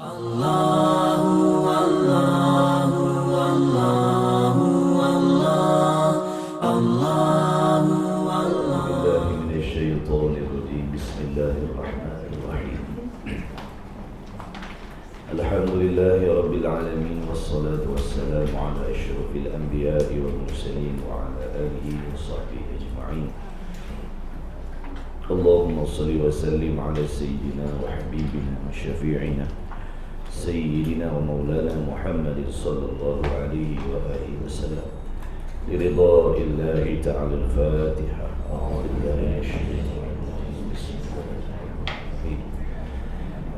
Alhamdulillahi Rabbil Alamin. Wassalatu wassalamu ala ashrafil anbiya'i wal mursalin wa ala alihi wa sahbihi ajma'in. Allahumma salli wa sallim ala sayyidina wa habibina wa syafi'ina sayyidina wa maulana Muhammadin sallallahu alaihi wa alihi wa sallam. Liridha illahi ta'ala al-Fatiha. A'udhu billahi minash shaitanir rajim. Bismillahirrahmanirrahim.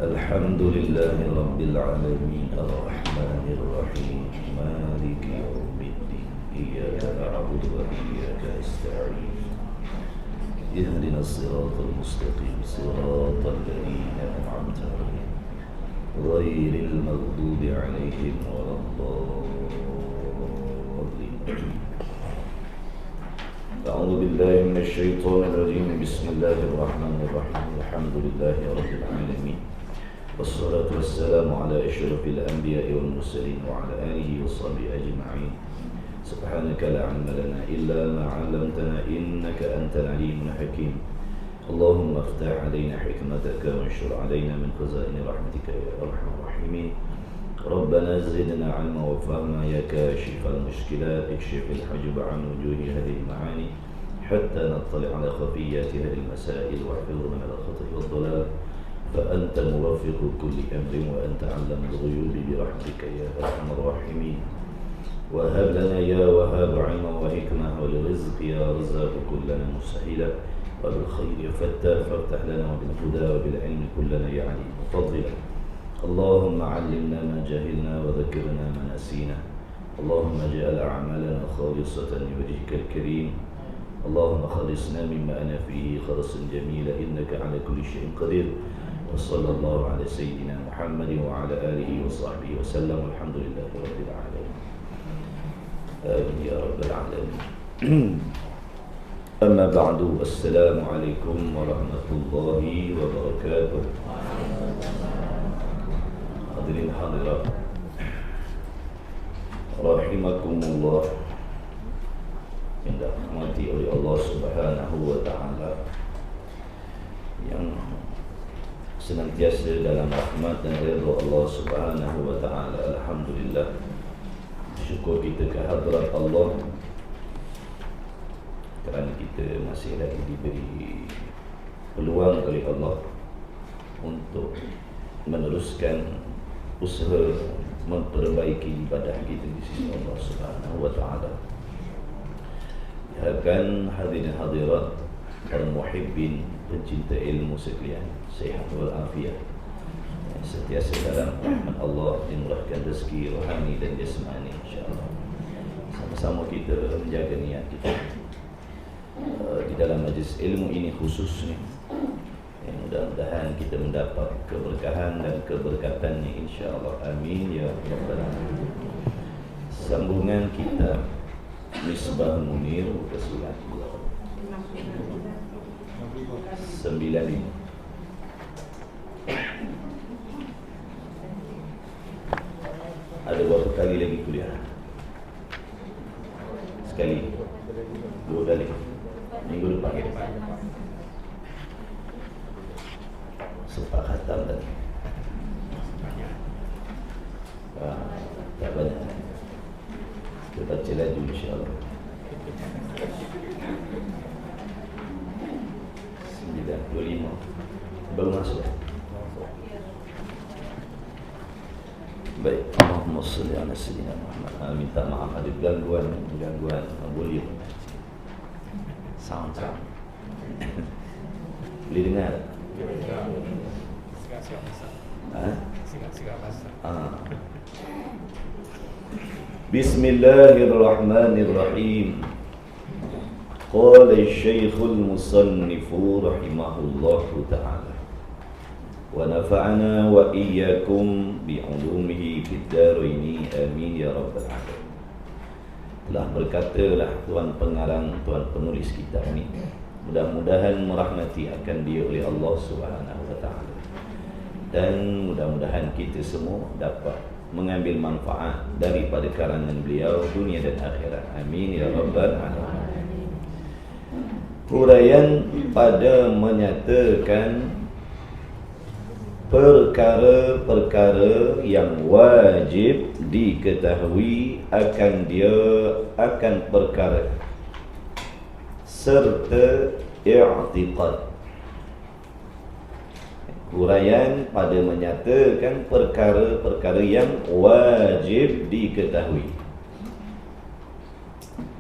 Alhamdulillahi Rabbil Alamin. Ar-Rahmanir Rahim. Maliki yawmiddin. Iyyaka na'budu wa iyyaka nasta'in. Ihdinas siratal mustaqim. Siratal ladzina an'amta 'alaihim ghairil maghdubi 'alaihim waladdallin. A'udzu billahi minasy syaithanir rajim. Bismillahirrahmanirrahim. Alhamdulillahi Rabbil Alamin. Wassalatu wassalamu ala asyrafil anbiya'i wal mursalin wa ala alihi washabihi ajma'in. Subhanaka la 'ilma lana illa ma 'allamtana innaka antal alimul hakim. Allahumma iftah 'alaina hikmataka wa anshur 'alaina min khazaini rahmatika ya arhamar rahimin. Rabbana zidna 'ilma wa fahma ya kashifal mushkilat ikshif al-hajb 'an wujuhi hadhihi al-ma'ani hatta nattali' 'ala khafiyyati hadhihi al-masail wa hifdhna min al-khata'i wad-dhalal. فأنت موفق كل أمر وأنت علم الغيوب برحمتك يا أرحم الراحمين. وهب لنا يا وهاب علما وحكمة ولرزق يا رزاق كلنا مسهلا وبالخير فتاح فافتح لنا وبالهدى وبالعلم كلنا يا عليم مفضلا. اللهم علمنا ما جهلنا وذكرنا ما نسينا. اللهم اجعل أعمالنا خالصة لوجهك الكريم. اللهم خلصنا مما أنا فيه خلصا جميلا إنك على كل شيء قدير. وصلى الله على سيدنا محمد وعلى آله وصحبه وسلم والحمد لله رب العالمين. آمين يا رب العالمين. أما بعد السلام عليكم ورحمة الله وبركاته. Hadirin hadirat rahimakumullah yang dirahmati oleh Allah Subhanahu wa taala, yang senantiasa dalam rahmat dan ridha Allah Subhanahu wa taala. Alhamdulillah, syukur kita ke hadrat Allah kerana kita masih lagi diberi peluang oleh Allah untuk meneruskan usaha memperbaiki ibadah kita di sisi Allah Subhanahu wa taala. Diharapkan hadirin hadirat para muhibbin, pencinta ilmu sekalian, sihat wal afiat, sentiasa dalam rahmat Allah, dimurahkan rezeki rohani dan jasmani insya-Allah. Sama-sama kita menjaga niat kita di dalam majlis ilmu ini khususnya. Mudah-mudahan kita mendapat keberkahan dan keberkatannya insya-Allah. Amin ya rabbal alamin. Sambungan kita Misbah Munir Rasulullah 95. Ada berapa kali lagi kuliah? Sekali? 2 kali? Minggu depan? Sempat khatam tadi? Tak banyak. Kita baca laju insyaAllah. 9:25 baru masuk. Baik, Allahumma salli ala sayyidina Muhammad. Minta maaf ada gangguan volume sound. Boleh dengar? Bismillahirrahmanirrahim. Qala Syekhul Musannif rahimahullahu ta'ala wa nafa'ana wa iyyakum bi'ulumihi fid dharaini amin ya rabbal alamin. Telah berkatalah tuan pengarang, tuan penulis kitab ini, mudah-mudahan merahmati akan dia oleh Allah Subhanahu wa ta'ala. dan mudah-mudahan kita semua dapat mengambil manfaat daripada karangan beliau dunia dan akhirat. Amin ya rabbal alamin. Huraian pada menyatakan perkara-perkara yang wajib diketahui akan perkara serta i'tiqad. Huraian pada menyatakan perkara-perkara yang wajib diketahui.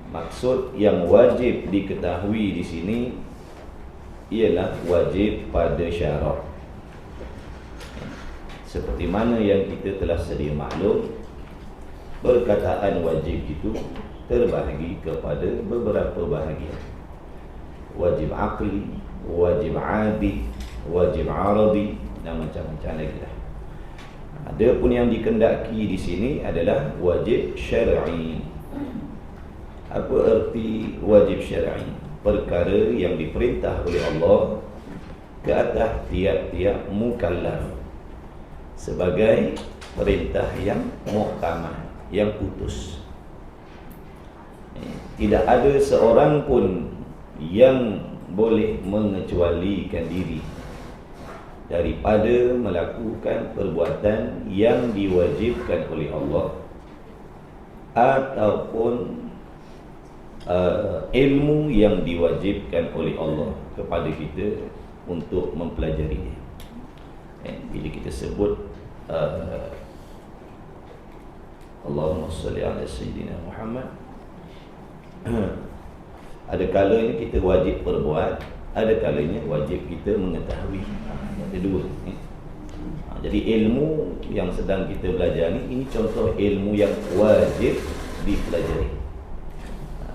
Maksud yang wajib diketahui di sini ialah wajib pada syarak. Seperti mana yang kita telah sedia maklum, perkataan wajib itu terbahagi kepada beberapa bahagian. Wajib aqli, wajib adi, wajib aradi dan macam-macam lagi lah. Ada pun yang dikendaki di sini adalah wajib syar'i. Apa erti wajib syar'i? Perkara yang diperintah oleh Allah ke atas tiap-tiap mukallaf sebagai perintah yang muktamad, yang putus. Tidak ada seorang pun yang boleh mengecualikan diri daripada melakukan perbuatan yang diwajibkan oleh Allah ataupun ilmu yang diwajibkan oleh Allah kepada kita untuk mempelajarinya. Bila kita sebut Allahumma salli ala Sayyidina Muhammad, ada kalanya kita wajib berbuat, ada kalanya wajib kita mengetahui. Ada dua. Jadi ilmu yang sedang kita belajar ini contoh ilmu yang wajib dipelajari.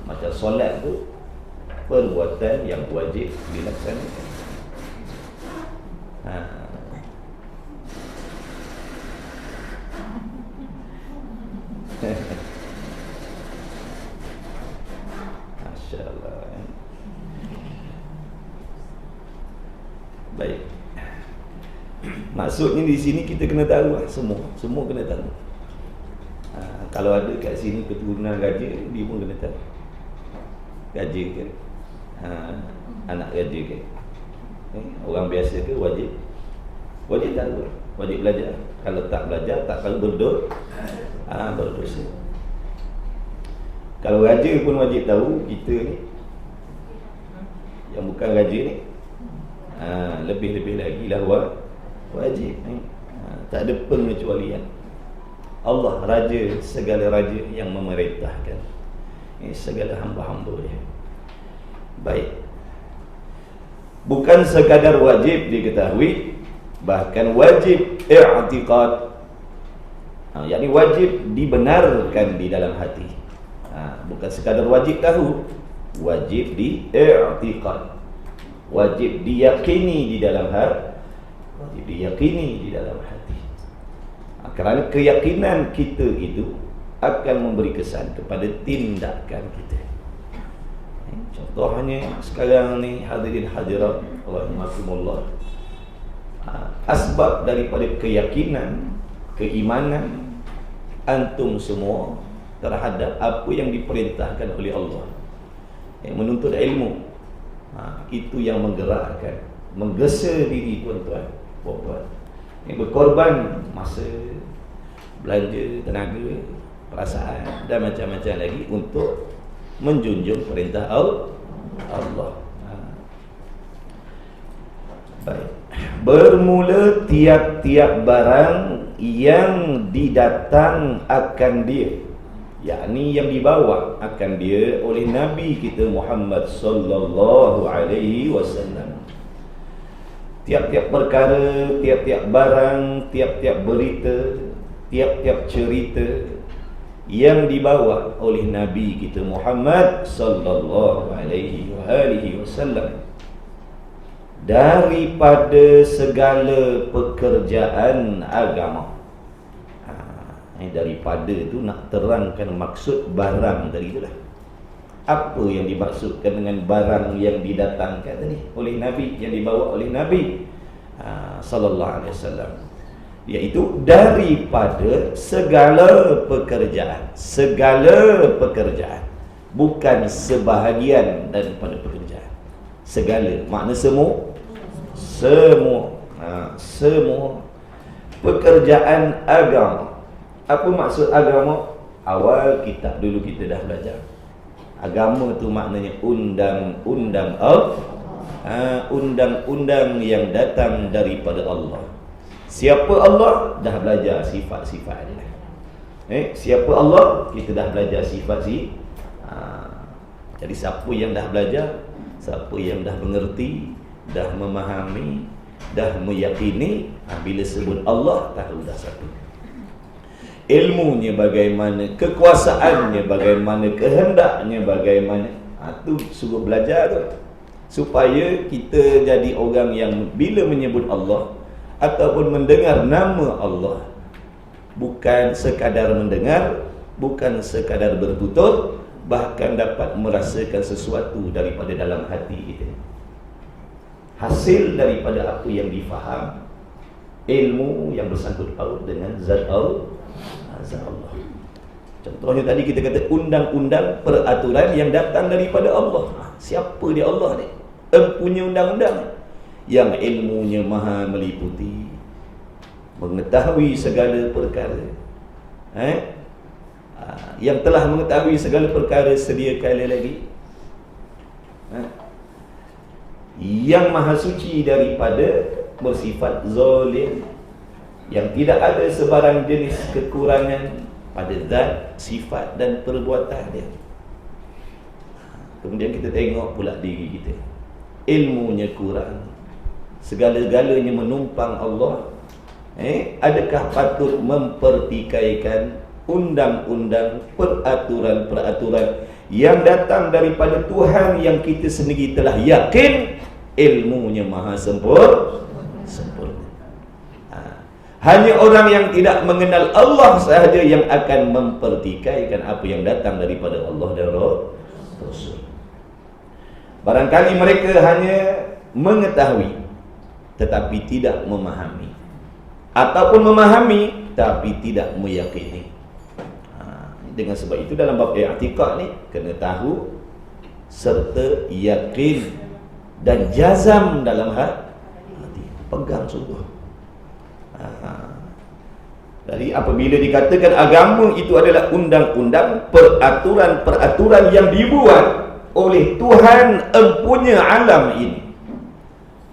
Macam solat tu perbuatan yang wajib dilaksanakan. Masya-Allah. Baik. Maksudnya di sini kita kena tahu lah, semua kena tahu. Kalau ada kat sini keturunan raja, dia pun kena tahu. Raja ke? Anak raja ke? Orang biasa ke wajib? Wajib tahu, wajib belajar. Kalau tak belajar, tak tahu berdosa. Kalau raja pun wajib tahu, kita ni yang bukan raja ni lebih-lebih lagi lah wajib. Tak ada pengecualian. Allah raja, segala raja yang memerintahkan segala hamba-hamba dia. Baik. Bukan sekadar wajib diketahui, bahkan wajib i'tiqad. Yakni wajib dibenarkan di dalam hati. Bukan sekadar wajib tahu, wajib di-i'tiqad. Wajib diyakini di dalam hati, wajib diyakini di dalam hati. Kerana keyakinan kita itu akan memberi kesan kepada tindakan kita. Contohnya sekarang ni hadirin hadirat Allahumma asbab daripada keyakinan, keimanan antum semua terhadap apa yang diperintahkan oleh Allah, menuntut ilmu, itu yang menggerakkan, menggesa diri tuan-tuan, puan-puan, berkorban masa, belanja, tenaga, perasaan dan macam-macam lagi untuk menjunjung perintah Allah. Baik. Bermula tiap-tiap barang yang didatang akan dia, yakni yang dibawa akan dia oleh Nabi kita Muhammad sallallahu alaihi wasallam. Tiap-tiap perkara, tiap-tiap barang, tiap-tiap berita, tiap-tiap cerita yang dibawa oleh Nabi kita Muhammad sallallahu alaihi wasallam daripada segala pekerjaan agama. Daripada itu nak terangkan maksud barang tadi itulah. Apa yang dimaksudkan dengan barang yang didatangkan tadi oleh Nabi, yang dibawa oleh Nabi sallallahu alaihi wasallam. iaitu daripada segala pekerjaan. Segala pekerjaan, bukan sebahagian daripada pekerjaan. Segala, makna semua. Semua pekerjaan agama. Apa maksud agama? Awal kitab dulu kita dah belajar. Agama tu maknanya undang-undang undang-undang yang datang daripada Allah. Siapa Allah? Dah belajar sifat-sifat dia. Siapa Allah? Kita dah belajar sifat jadi siapa yang dah belajar, siapa yang dah mengerti, dah memahami, dah meyakini, bila sebut Allah, tahu dah satu. Ilmunya bagaimana, kekuasaannya bagaimana, kehendaknya bagaimana, tu suruh belajar tu, supaya kita jadi orang yang bila menyebut Allah ataupun mendengar nama Allah, bukan sekadar mendengar, bukan sekadar bertutur, bahkan dapat merasakan sesuatu daripada dalam hati kita, hasil daripada apa yang difaham, ilmu yang bersangkut paut dengan zat Allah. Contohnya tadi kita kata undang-undang peraturan yang datang daripada Allah. Siapa dia Allah ni? Empunya undang-undang yang ilmunya maha meliputi, mengetahui segala perkara, yang telah mengetahui segala perkara sedia kala lagi, yang maha suci daripada bersifat zalim, yang tidak ada sebarang jenis kekurangan pada zat, sifat dan perbuatan dia. Kemudian kita tengok pula diri kita, ilmunya kurang, segala-galanya menumpang Allah. Adakah patut mempertikaikan undang-undang, peraturan-peraturan yang datang daripada Tuhan yang kita sendiri telah yakin ilmunya maha sempurna? Hanya orang yang tidak mengenal Allah sahaja yang akan mempertikaikan apa yang datang daripada Allah dan Rasul. Barangkali mereka hanya mengetahui tetapi tidak memahami, ataupun memahami tapi tidak meyakini. Dengan sebab itu dalam bab i'tiqad ni kena tahu serta yakin dan jazam dalam hati, pegang sungguh. Jadi apabila dikatakan agama itu adalah undang-undang, peraturan-peraturan yang dibuat oleh Tuhan empunya alam ini,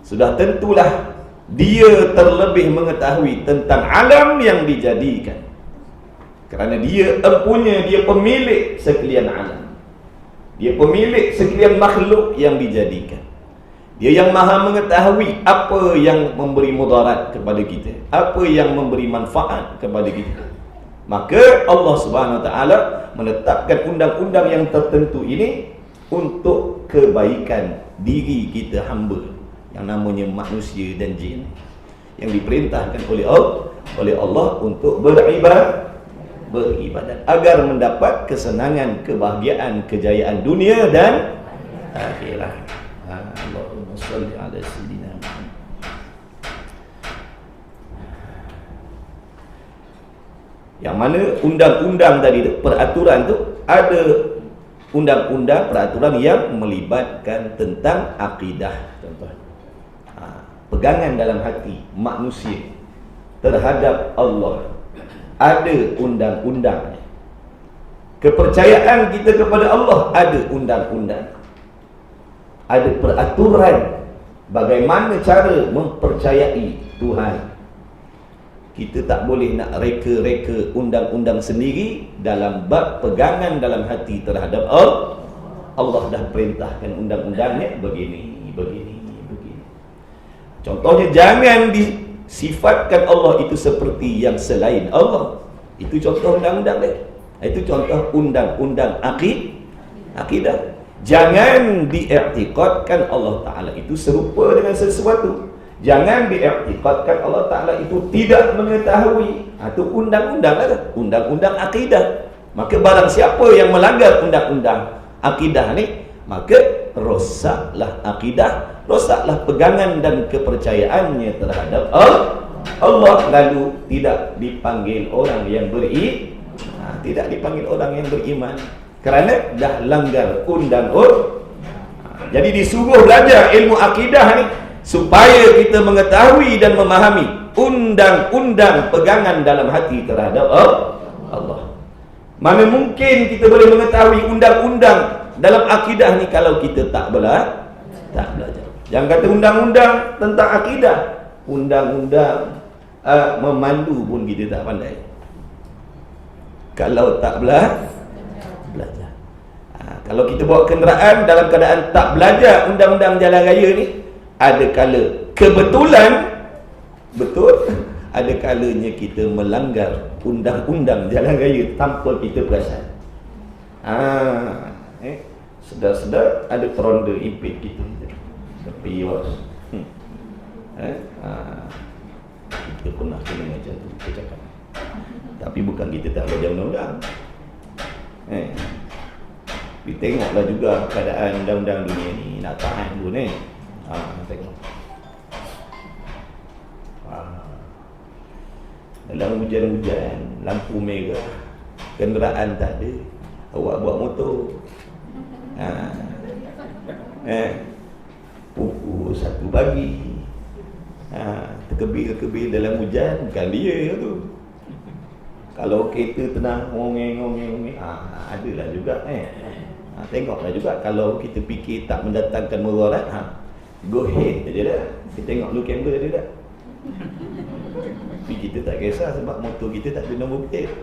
sudah tentulah dia terlebih mengetahui tentang alam yang dijadikan, kerana dia empunya, dia pemilik sekalian alam, dia pemilik sekalian makhluk yang dijadikan. Dia yang maha mengetahui apa yang memberi mudarat kepada kita, apa yang memberi manfaat kepada kita. Maka Allah Subhanahu Wa Taala menetapkan undang-undang yang tertentu ini untuk kebaikan diri kita hamba yang namanya manusia dan jin, yang diperintahkan oleh Allah untuk beribadat agar mendapat kesenangan, kebahagiaan, kejayaan dunia dan akhirat. Allahumma salli ala sayyidina Muhammad. Yang mana undang-undang tadi tu, peraturan tu, ada undang-undang peraturan yang melibatkan tentang akidah. Contohnya pegangan dalam hati manusia terhadap Allah, ada undang-undang. Kepercayaan kita kepada Allah, ada undang-undang, ada peraturan bagaimana cara mempercayai Tuhan. Kita tak boleh nak reka-reka undang-undang sendiri dalam bab pegangan dalam hati terhadap Allah. Allah dah perintahkan undang-undangnya begini. Contohnya, jangan disifatkan Allah itu seperti yang selain Allah. Itu contoh undang-undang dia. Itu contoh undang-undang akidah. Jangan diiktikadkan Allah Ta'ala itu serupa dengan sesuatu. Jangan diiktikadkan Allah Ta'ala itu tidak mengetahui. Itu undang-undang lah, undang-undang akidah. Maka barang siapa yang melanggar undang-undang akidah ni, maka rosaklah akidah, rosaklah pegangan dan kepercayaannya terhadap Allah lalu tidak dipanggil orang yang tidak dipanggil orang yang beriman kerana dah langgar undang-undang. Jadi disuruh belajar ilmu akidah ni supaya kita mengetahui dan memahami undang-undang pegangan dalam hati terhadap Allah. Mana mungkin kita boleh mengetahui undang-undang dalam akidah ni kalau kita tak belajar. Jangan kata undang-undang tentang akidah, undang-undang memandu pun kita tak pandai kalau tak belajar. Kalau kita bawa kenderaan dalam keadaan tak belajar undang-undang jalan raya ni, ada kala kebetulan betul, ada kalanya kita melanggar undang-undang jalan raya tanpa kita perasan. Sedar-sedar ada peronda impit kita tapi was. Kita pernah kena macam tu, kita cakap. Tapi bukan kita tak belajar undang-undang. Kita tengoklah juga keadaan undang-undang dunia ni nak tahan pun tengok. Dalam hujan-hujan, lampu merah, kenderaan tak ada, awak buat motor. Pukul 1 pagi, terkebir-kebir dalam hujan, bukan dia tu. Kalau kereta tenang, ngomeng, adalah juga. Tengoklah juga kalau kita fikir tak mendatangkan mudarat, go ahead aja dah. Kita tengok dulu kamera dia dah. Tapi kita tak kisah sebab motor kita tak ada nombor plate.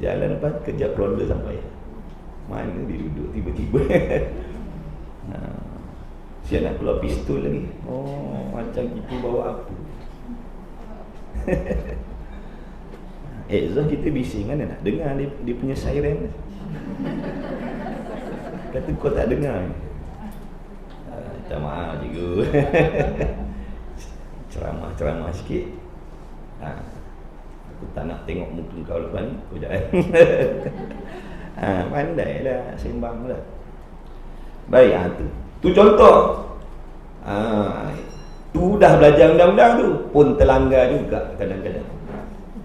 Jalan depan kejap ronda sampai. Mana dia duduk tiba-tiba. Siap nak keluar pistol lagi. Macam kita bawa apa. Zah kita bising mana nak dengar dia punya siren. Kata kau tak dengar. Minta maaf cikgu. Ceramah sikit. Aku tak nak tengok muka kau lepas ni. Kau jangan. Pandailah sembang lah. Baik, tu contoh. Tu dah belajar undang-undang tu pun terlanggar juga kadang-kadang.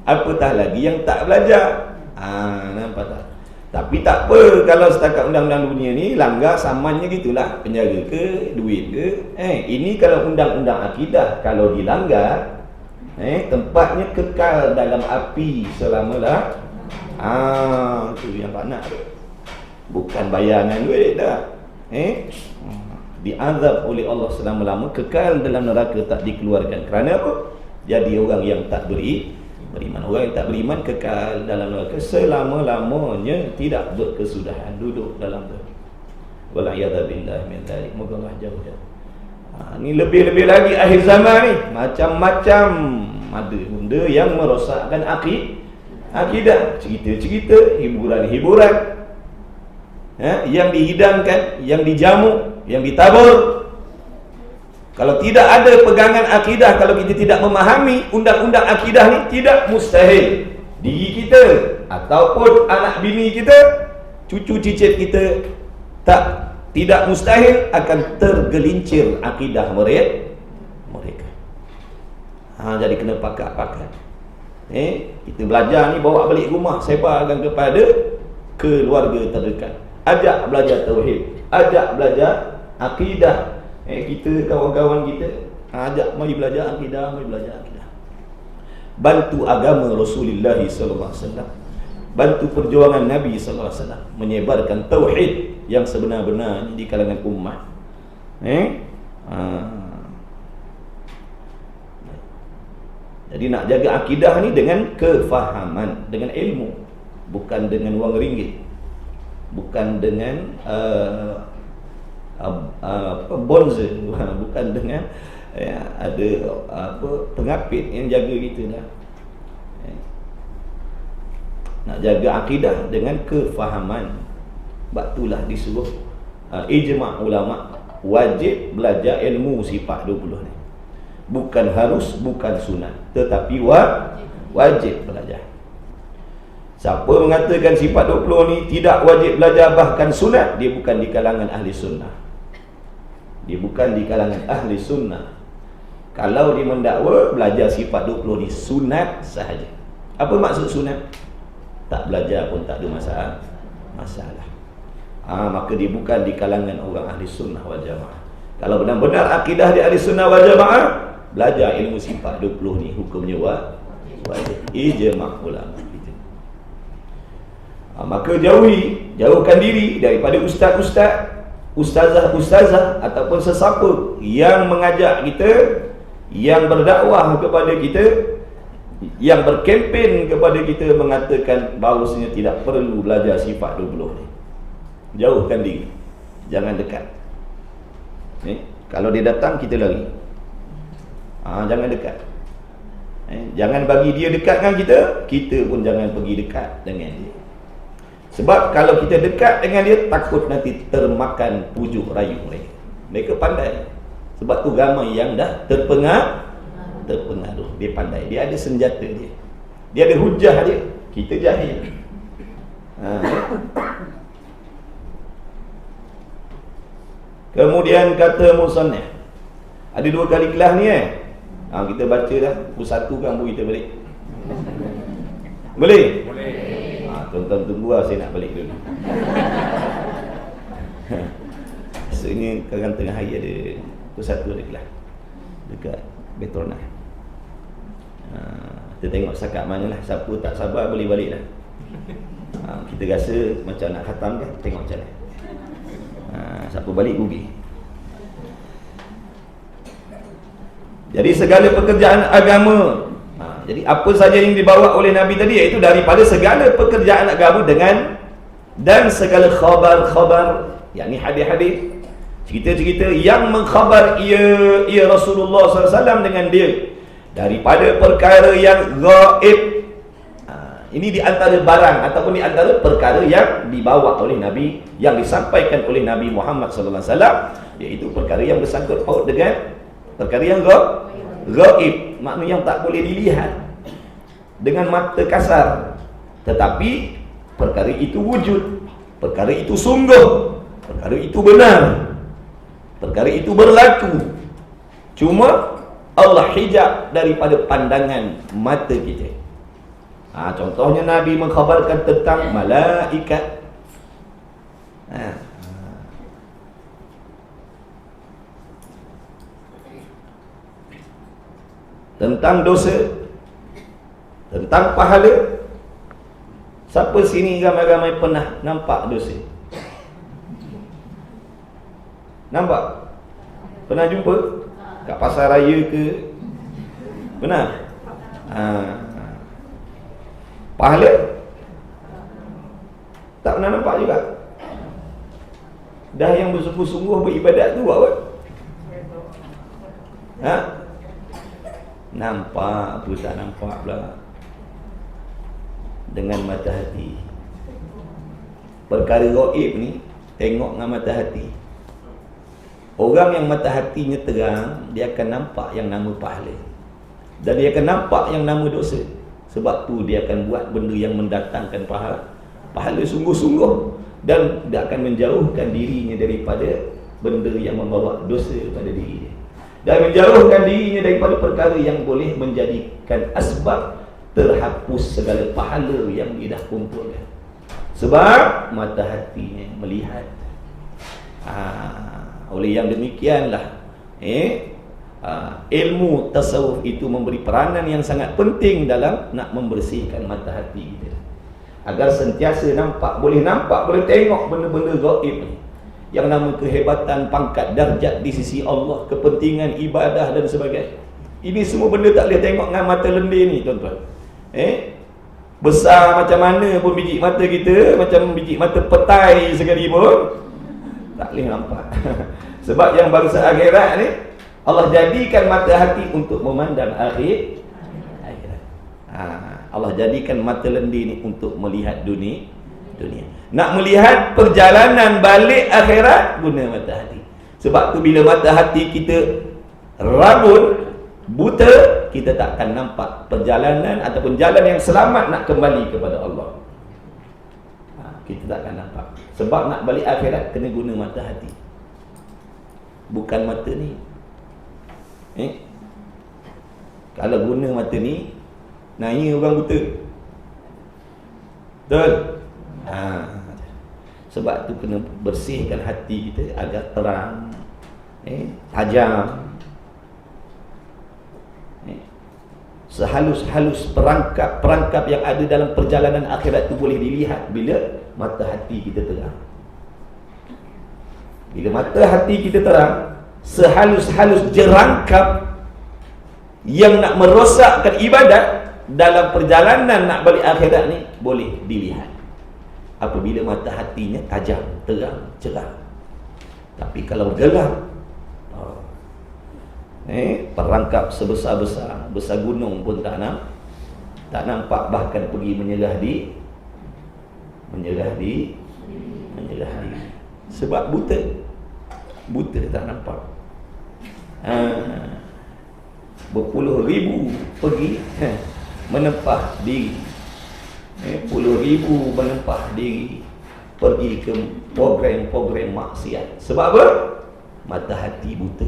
Apatah lagi yang tak belajar. Nampak tak? Tapi tak apa kalau setakat undang-undang dunia ni langgar, samannya gitulah, penjara ke, duit ke. Ini kalau undang-undang akidah, kalau dilanggar, tempatnya kekal dalam api selama-lamanya. Tu yang tak nak tu. Bukan bayaran duit dah. Diazab oleh Allah selama-lama, kekal dalam neraka, tak dikeluarkan. Kerana apa? Jadi orang yang tak beriman. Orang yang tak beriman kekal dalam neraka selama-lamanya, tidak berkesudahan duduk dalam tu. Wal'iyadzubillah min dzalik. Moga Allah jauh-jauh. Ni lebih-lebih lagi akhir zaman ni, macam-macam ada benda yang merosakkan akidah, cerita-cerita, hiburan-hiburan, yang dihidangkan, yang dijamu, yang ditabur. Kalau tidak ada pegangan akidah, kalau kita tidak memahami undang-undang akidah ni, tidak mustahil diri kita ataupun anak bini kita, cucu cicit kita, tidak mustahil akan tergelincir akidah mereka. Jadi kena pakat-pakat. Kita belajar ni, bawa balik rumah, sebarkan kepada keluarga terdekat. Ajak belajar tauhid, ajak belajar akidah. Kita, kawan-kawan kita, ajak mari belajar akidah, Bantu agama Rasulullah SAW, bantu perjuangan Nabi SAW menyebarkan tauhid yang sebenar-benarnya di kalangan ummah. Jadi nak jaga akidah ni dengan kefahaman, dengan ilmu, bukan dengan wang ringgit, bukan dengan bonze, bukan dengan ada pengapit yang jaga kita dah. Nak jaga akidah dengan kefahaman. Sebab itulah disuruh ijma' ulama' wajib belajar ilmu sifat 20 ni. Bukan harus, bukan sunat, tetapi wajib belajar. Siapa mengatakan sifat 20 ni tidak wajib belajar, bahkan sunat, dia bukan di kalangan ahli sunnah. Dia bukan di kalangan ahli sunnah. Kalau dia mendakwa, belajar sifat 20 ni sunat sahaja. Apa maksud sunat? Tak belajar pun tak ada masalah. Maka dia bukan di kalangan orang ahli sunnah wal jamaah. Kalau benar-benar akidah dia ahli sunnah wal jamaah, belajar ilmu sifat 20 ni hukumnya wajib. Ijma' ulama. Maka jauhkan diri daripada ustaz-ustaz, ustazah-ustazah ataupun sesiapa yang mengajak kita, yang berdakwah kepada kita, yang berkempen kepada kita mengatakan bahawasanya tidak perlu belajar sifat 20 ni. Jauhkan diri, jangan dekat. Kalau dia datang, kita lari. Jangan dekat. Jangan bagi dia dekat dengan kita, kita pun jangan pergi dekat dengan dia. Sebab kalau kita dekat dengan dia, takut nanti termakan pujuk rayu mereka. Mereka pandai. Sebab tu ramai yang dah terpengaruh. Dia pandai, dia ada senjata dia, dia ada hujah dia. Kita jahil. Kemudian kata musannif, ada 2 kali kelas ni kita baca dah, pukul 1 kan baru kita balik. Boleh? Tuan-tuan tunggu lah, saya nak balik dulu. Maksudnya kadang tengah hari ada pukul 1 ada kelas dekat Petronas. Kita tengok setakat mana lah. Siapa tak sabar boleh balik lah. Kita rasa macam nak khatam kan, tengok macam mana. Siapa balik rugi. Jadi segala pekerjaan agama, jadi apa saja yang dibawa oleh Nabi tadi, iaitu daripada segala pekerjaan agama dan segala khabar-khabar, yakni hadis-hadis, cerita-cerita yang mengkhabar ia Rasulullah SAW dengan dia daripada perkara yang gaib. Ini di antara barang ataupun di antara perkara yang dibawa oleh Nabi, yang disampaikan oleh Nabi Muhammad SAW, iaitu perkara yang bersangkut paut dengan perkara yang gaib, maknanya yang tak boleh dilihat dengan mata kasar, tetapi perkara itu wujud, perkara itu sungguh, perkara itu benar, perkara itu berlaku. Cuma Allah hijab daripada pandangan mata kita. Contohnya Nabi mengkhabarkan tentang malaikat. Tentang dosa, tentang pahala. Siapa sini ramai-ramai pernah nampak dosa? Nampak? Pernah jumpa? Kat pasar raya ke? Pernah? Pahala? Tak pernah nampak juga. Dah yang bersungguh-sungguh beribadat tu buat apa? Nampak pun tak nampak pula. Dengan mata hati. Perkara gaib ni tengok dengan mata hati. Orang yang mata hatinya terang, dia akan nampak yang nama pahala, dan dia akan nampak yang nama dosa. Sebab tu dia akan buat benda yang mendatangkan pahala sungguh-sungguh, dan dia akan menjauhkan dirinya daripada benda yang membawa dosa pada diri dia, dan menjauhkan dirinya daripada perkara yang boleh menjadikan asbab terhapus segala pahala yang dia dah kumpulkan. Sebab mata hatinya melihat. Oleh yang demikianlah ilmu tasawuf itu memberi peranan yang sangat penting dalam nak membersihkan mata hati kita, agar sentiasa boleh nampak, boleh tengok benda-benda gaib ni, yang nama kehebatan, pangkat, darjat di sisi Allah, kepentingan ibadah dan sebagainya. Ini semua benda tak boleh tengok dengan mata lendir ni, tuan-tuan. Besar macam mana pun biji mata kita, macam biji mata petai sekali pun tak boleh nampak. Sebab yang bangsa akhirat ni, Allah jadikan mata hati untuk memandang akhirat. Allah jadikan mata lendir ni untuk melihat dunia. Nak melihat perjalanan balik akhirat, guna mata hati. Sebab tu bila mata hati kita rabun, buta, kita tak akan nampak perjalanan ataupun jalan yang selamat nak kembali kepada Allah. Kita tak akan nampak. Sebab nak balik akhirat kena guna mata hati. bukan mata ni. Kalau guna mata ni, naya orang buta. Betul? Sebab tu kena bersihkan hati kita agar terang, tajam. Sehalus-halus perangkap yang ada dalam perjalanan akhirat itu boleh dilihat bila mata hati kita terang. Bila mata hati kita terang, sehalus-halus jerangkap yang nak merosakkan ibadat dalam perjalanan nak balik akhirat ni boleh dilihat apabila mata hatinya tajam, terang, cerah. Tapi kalau gelap, perangkap sebesar-besar, besar gunung pun tak nampak, bahkan pergi menyerah diri. Sebab buta tak nampak. Berpuluh ribu pergi menempah diri, puluh ribu menempah diri pergi ke program-program maksiat. Sebab apa? Mata hati buta.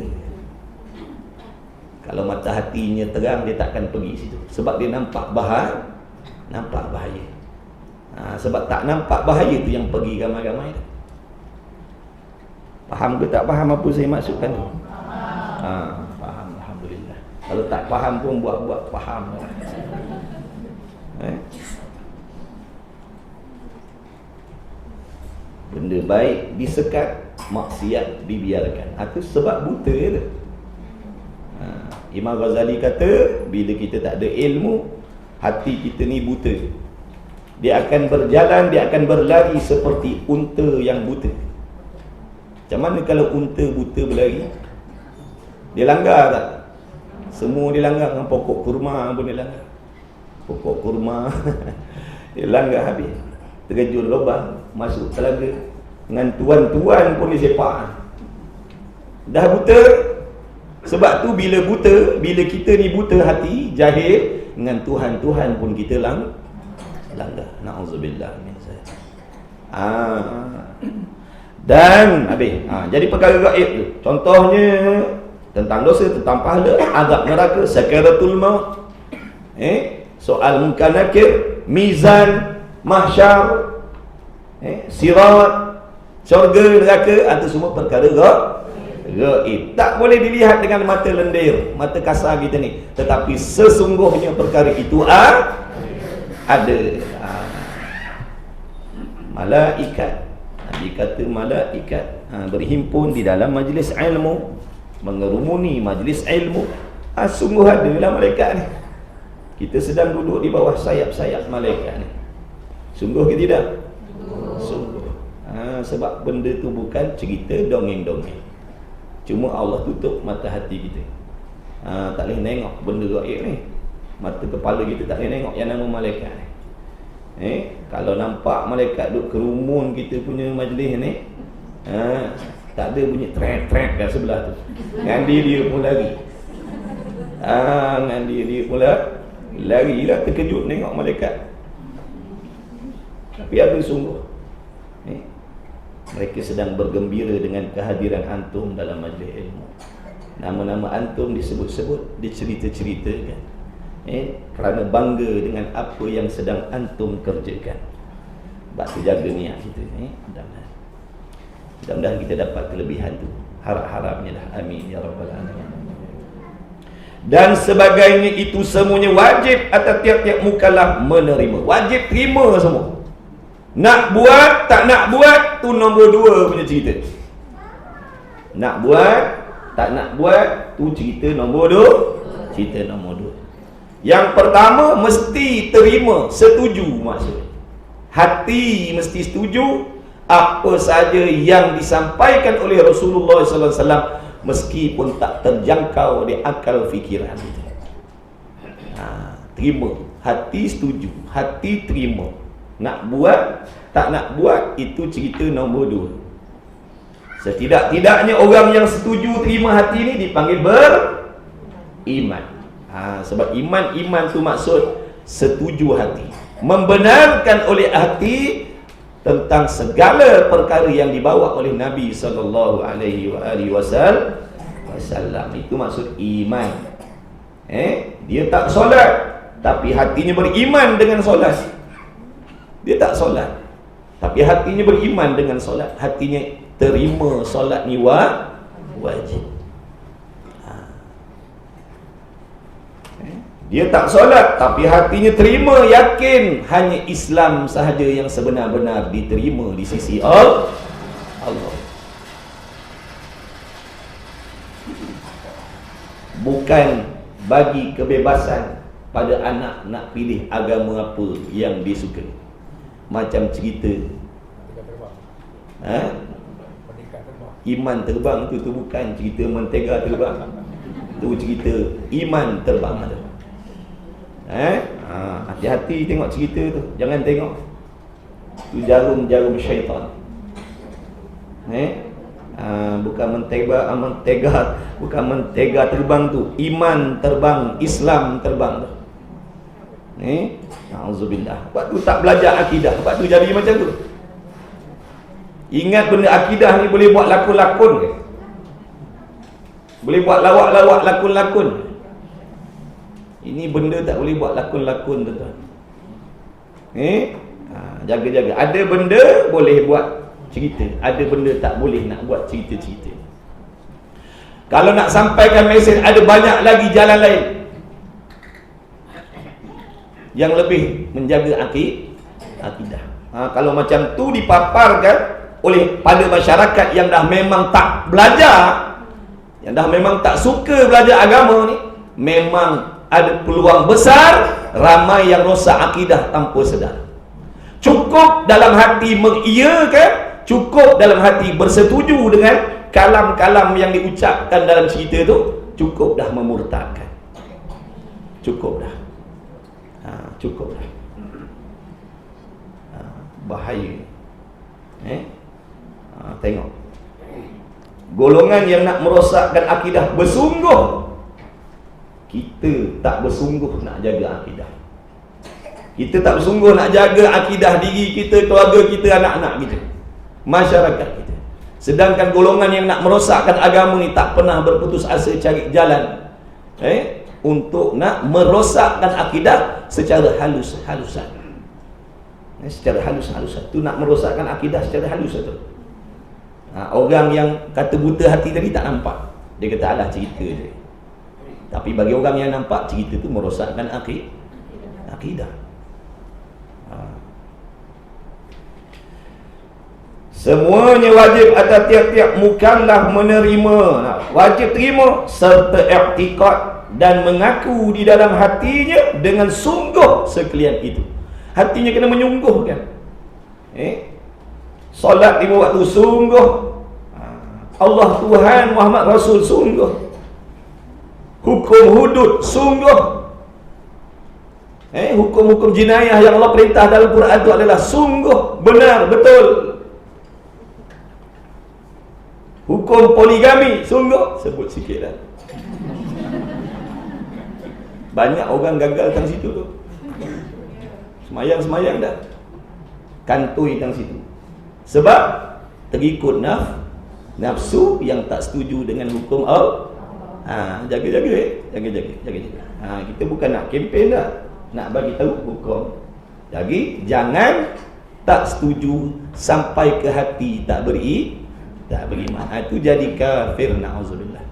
Kalau mata hatinya terang, dia takkan pergi situ. Sebab dia nampak bahaya. Sebab tak nampak bahaya tu yang pergi ramai-ramai. Faham ke tak faham apa saya maksudkan tu? Faham, alhamdulillah. Kalau tak faham pun buat faham. Benda baik disekat, maksiat dibiarkan. Itu sebab buta tu. Imam Ghazali kata, bila kita tak ada ilmu, hati kita ni buta. Dia akan berjalan, dia akan berlari seperti unta yang buta. Macam mana kalau unta buta berlari? Dia langgar tak? Semua dia langgar. Dengan pokok kurma pun dia langgar. Pokok kurma dia langgar habis. Terjun lubang, masuk telaga. Dengan tuan-tuan pun dia sepak. Dah buta. Sebab tu bila kita ni buta hati, jahil, dengan Tuhan pun kita langgar. Na'udzubillah min zalik. Dan jadi perkara gaib tu, contohnya tentang dosa, tentang pahala, azab neraka, sakaratul maut, soal munkar nakir, mizan, mahsyar, sirat, syurga, neraka, itu semua perkara gaib. Tak boleh dilihat dengan mata lendir, mata kasar kita ni. Tetapi sesungguhnya perkara itu ada. Malaikat, Nabi kata malaikat berhimpun di dalam majlis ilmu, mengerumuni majlis ilmu. Sungguh adalah malaikat ni. Kita sedang duduk di bawah sayap-sayap malaikat ni. Sungguh ke tidak? Sungguh. Sebab benda tu bukan cerita dongeng-dongeng. Cuma Allah tutup mata hati kita. Tak boleh tengok benda gaib ni. Mata kepala kita tak boleh tengok yang nama malaikat ni. Kalau nampak malaikat duduk kerumun kita punya majlis ni, tak ada bunyi trek-trek kat sebelah tu. Dengan dia pun lari. Dengan dia pun larilah, terkejut tengok malaikat. Tapi ada sungguh. Mereka sedang bergembira dengan kehadiran antum dalam majlis ilmu. Nama-nama antum disebut-sebut, dicerita-ceritakan. Kerana bangga dengan apa yang sedang antum kerjakan. Sebab tu jaga niat kita. Mudah-mudahan kita dapat kelebihan tu. Harap-harapnya lah. Amin ya rabbal alamin. Dan sebagainya itu semuanya wajib atas tiap-tiap mukallaf menerima. Wajib terima semua. Nak buat, tak nak buat, tu nombor 2 punya cerita. Nak buat, tak nak buat, tu cerita nombor 2. Cerita nombor 2. Yang pertama, mesti terima, setuju maksud. Hati mesti setuju apa saja yang disampaikan oleh Rasulullah SAW, meskipun tak terjangkau di akal fikiran kita. Terima, hati setuju, hati terima. Nak buat, tak nak buat, itu cerita nombor 2. Setidak-tidaknya orang yang setuju terima hati ni dipanggil beriman. Sebab iman tu maksud setuju hati, membenarkan oleh hati tentang segala perkara yang dibawa oleh Nabi sallallahu alaihi wasallam. Itu maksud iman. Dia tak solat tapi hatinya beriman dengan solat. Dia tak solat tapi hatinya beriman dengan solat. Hatinya terima solat ni wajib. Dia tak solat tapi hatinya terima, yakin hanya Islam sahaja yang sebenar-benar diterima di sisi Allah. Bukan bagi kebebasan pada anak nak pilih agama apa yang dia suka. Macam cerita iman terbang tu bukan cerita mentega terbang. Tu cerita iman terbang tu. Hati-hati tengok cerita tu. Jangan tengok tu jarum-jarum syaitan. Bukan mentega, bukan mentega terbang tu. Iman terbang, Islam terbang tu. Auzubillah. Sebab tu tak belajar akidah. Sebab tu jadi macam tu. Ingat benda akidah ni boleh buat lakon-lakon ke? Boleh buat lawak-lawak, lakon-lakon. Ini benda tak boleh buat lakon-lakon, tuan-tuan. Jaga-jaga. Ada benda boleh buat cerita, ada benda tak boleh nak buat cerita-cerita. Kalau nak sampaikan mesej, ada banyak lagi jalan lain yang lebih menjaga akidah. Kalau macam tu dipaparkan oleh pada masyarakat yang dah memang tak belajar, yang dah memang tak suka belajar agama ni, memang ada peluang besar ramai yang rosak akidah tanpa sedar. Cukup dalam hati mengiyakan, cukup dalam hati bersetuju dengan kalam-kalam yang diucapkan dalam cerita tu, cukup dah memurtadkan. Cukup dah. Cukup dah. Bahaya. Tengok. Golongan yang nak merosakkan akidah bersungguh, kita tak bersungguh nak jaga akidah. Kita tak bersungguh nak jaga akidah diri kita, keluarga kita, anak-anak kita, masyarakat kita. Sedangkan golongan yang nak merosakkan agama ni tak pernah berputus asa cari jalan untuk nak merosakkan akidah secara halus-halusan. Secara halus-halusan tu nak merosakkan akidah secara halus tu. Orang yang kata buta hati tadi tak nampak. Dia kata alah cerita je. Tapi bagi orang yang nampak, cerita tu merosakkan akidah. Semuanya wajib atas tiap-tiap mukallaf menerima, wajib terima serta i'tiqad dan mengaku di dalam hatinya dengan sungguh sekalian itu. Hatinya kena menyungguhkan. Solat 5 waktu sungguh, Allah Tuhan, Muhammad Rasul sungguh, hukum hudud sungguh, hukum-hukum jinayah yang Allah perintah dalam Quran itu adalah sungguh, benar, betul. Hukum poligami sungguh, sebut sikit dah. Banyak orang gagal tang situ tu. Semayang-semayang dah, kantoi tang situ. Sebab terikut nafsu yang tak setuju dengan hukum Allah. Jaga-jaga. Kita bukan nak kempen dah, nak bagi tahu hukum. Jadi jangan tak setuju sampai ke hati tak beriman. Itu jadi kafir, na'udzubillah.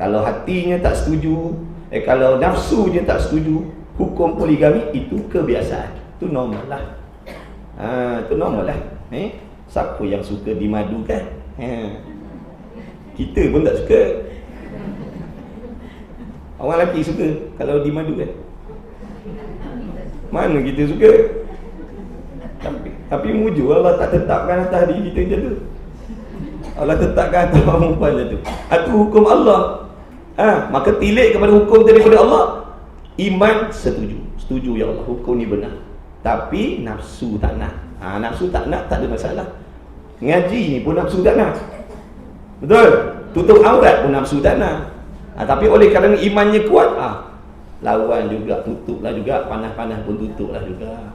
Kalau hatinya tak setuju, kalau nafsunya tak setuju hukum poligami, itu kebiasaan, itu normal lah. Itu normal lah. Siapa yang suka dimadukan? Kita pun tak suka. Orang lelaki suka kalau dimadukan. Mana kita suka? Tapi mujur Allah tak tetapkan atas diri kita macam tu. Allah tetapkan atas perempuan macam tu. Itu hukum Allah. Maka tilik kepada hukum daripada Allah. Iman setuju ya Allah, hukum ni benar. Tapi nafsu tak nak. Nafsu tak nak, tak ada masalah. Ngaji ni pun nafsu tak nak. Betul? Tutup aurat pun nafsu tak nak. Tapi oleh kerana imannya kuat, lawan juga, tutuplah juga, panas-panas pun tutuplah juga.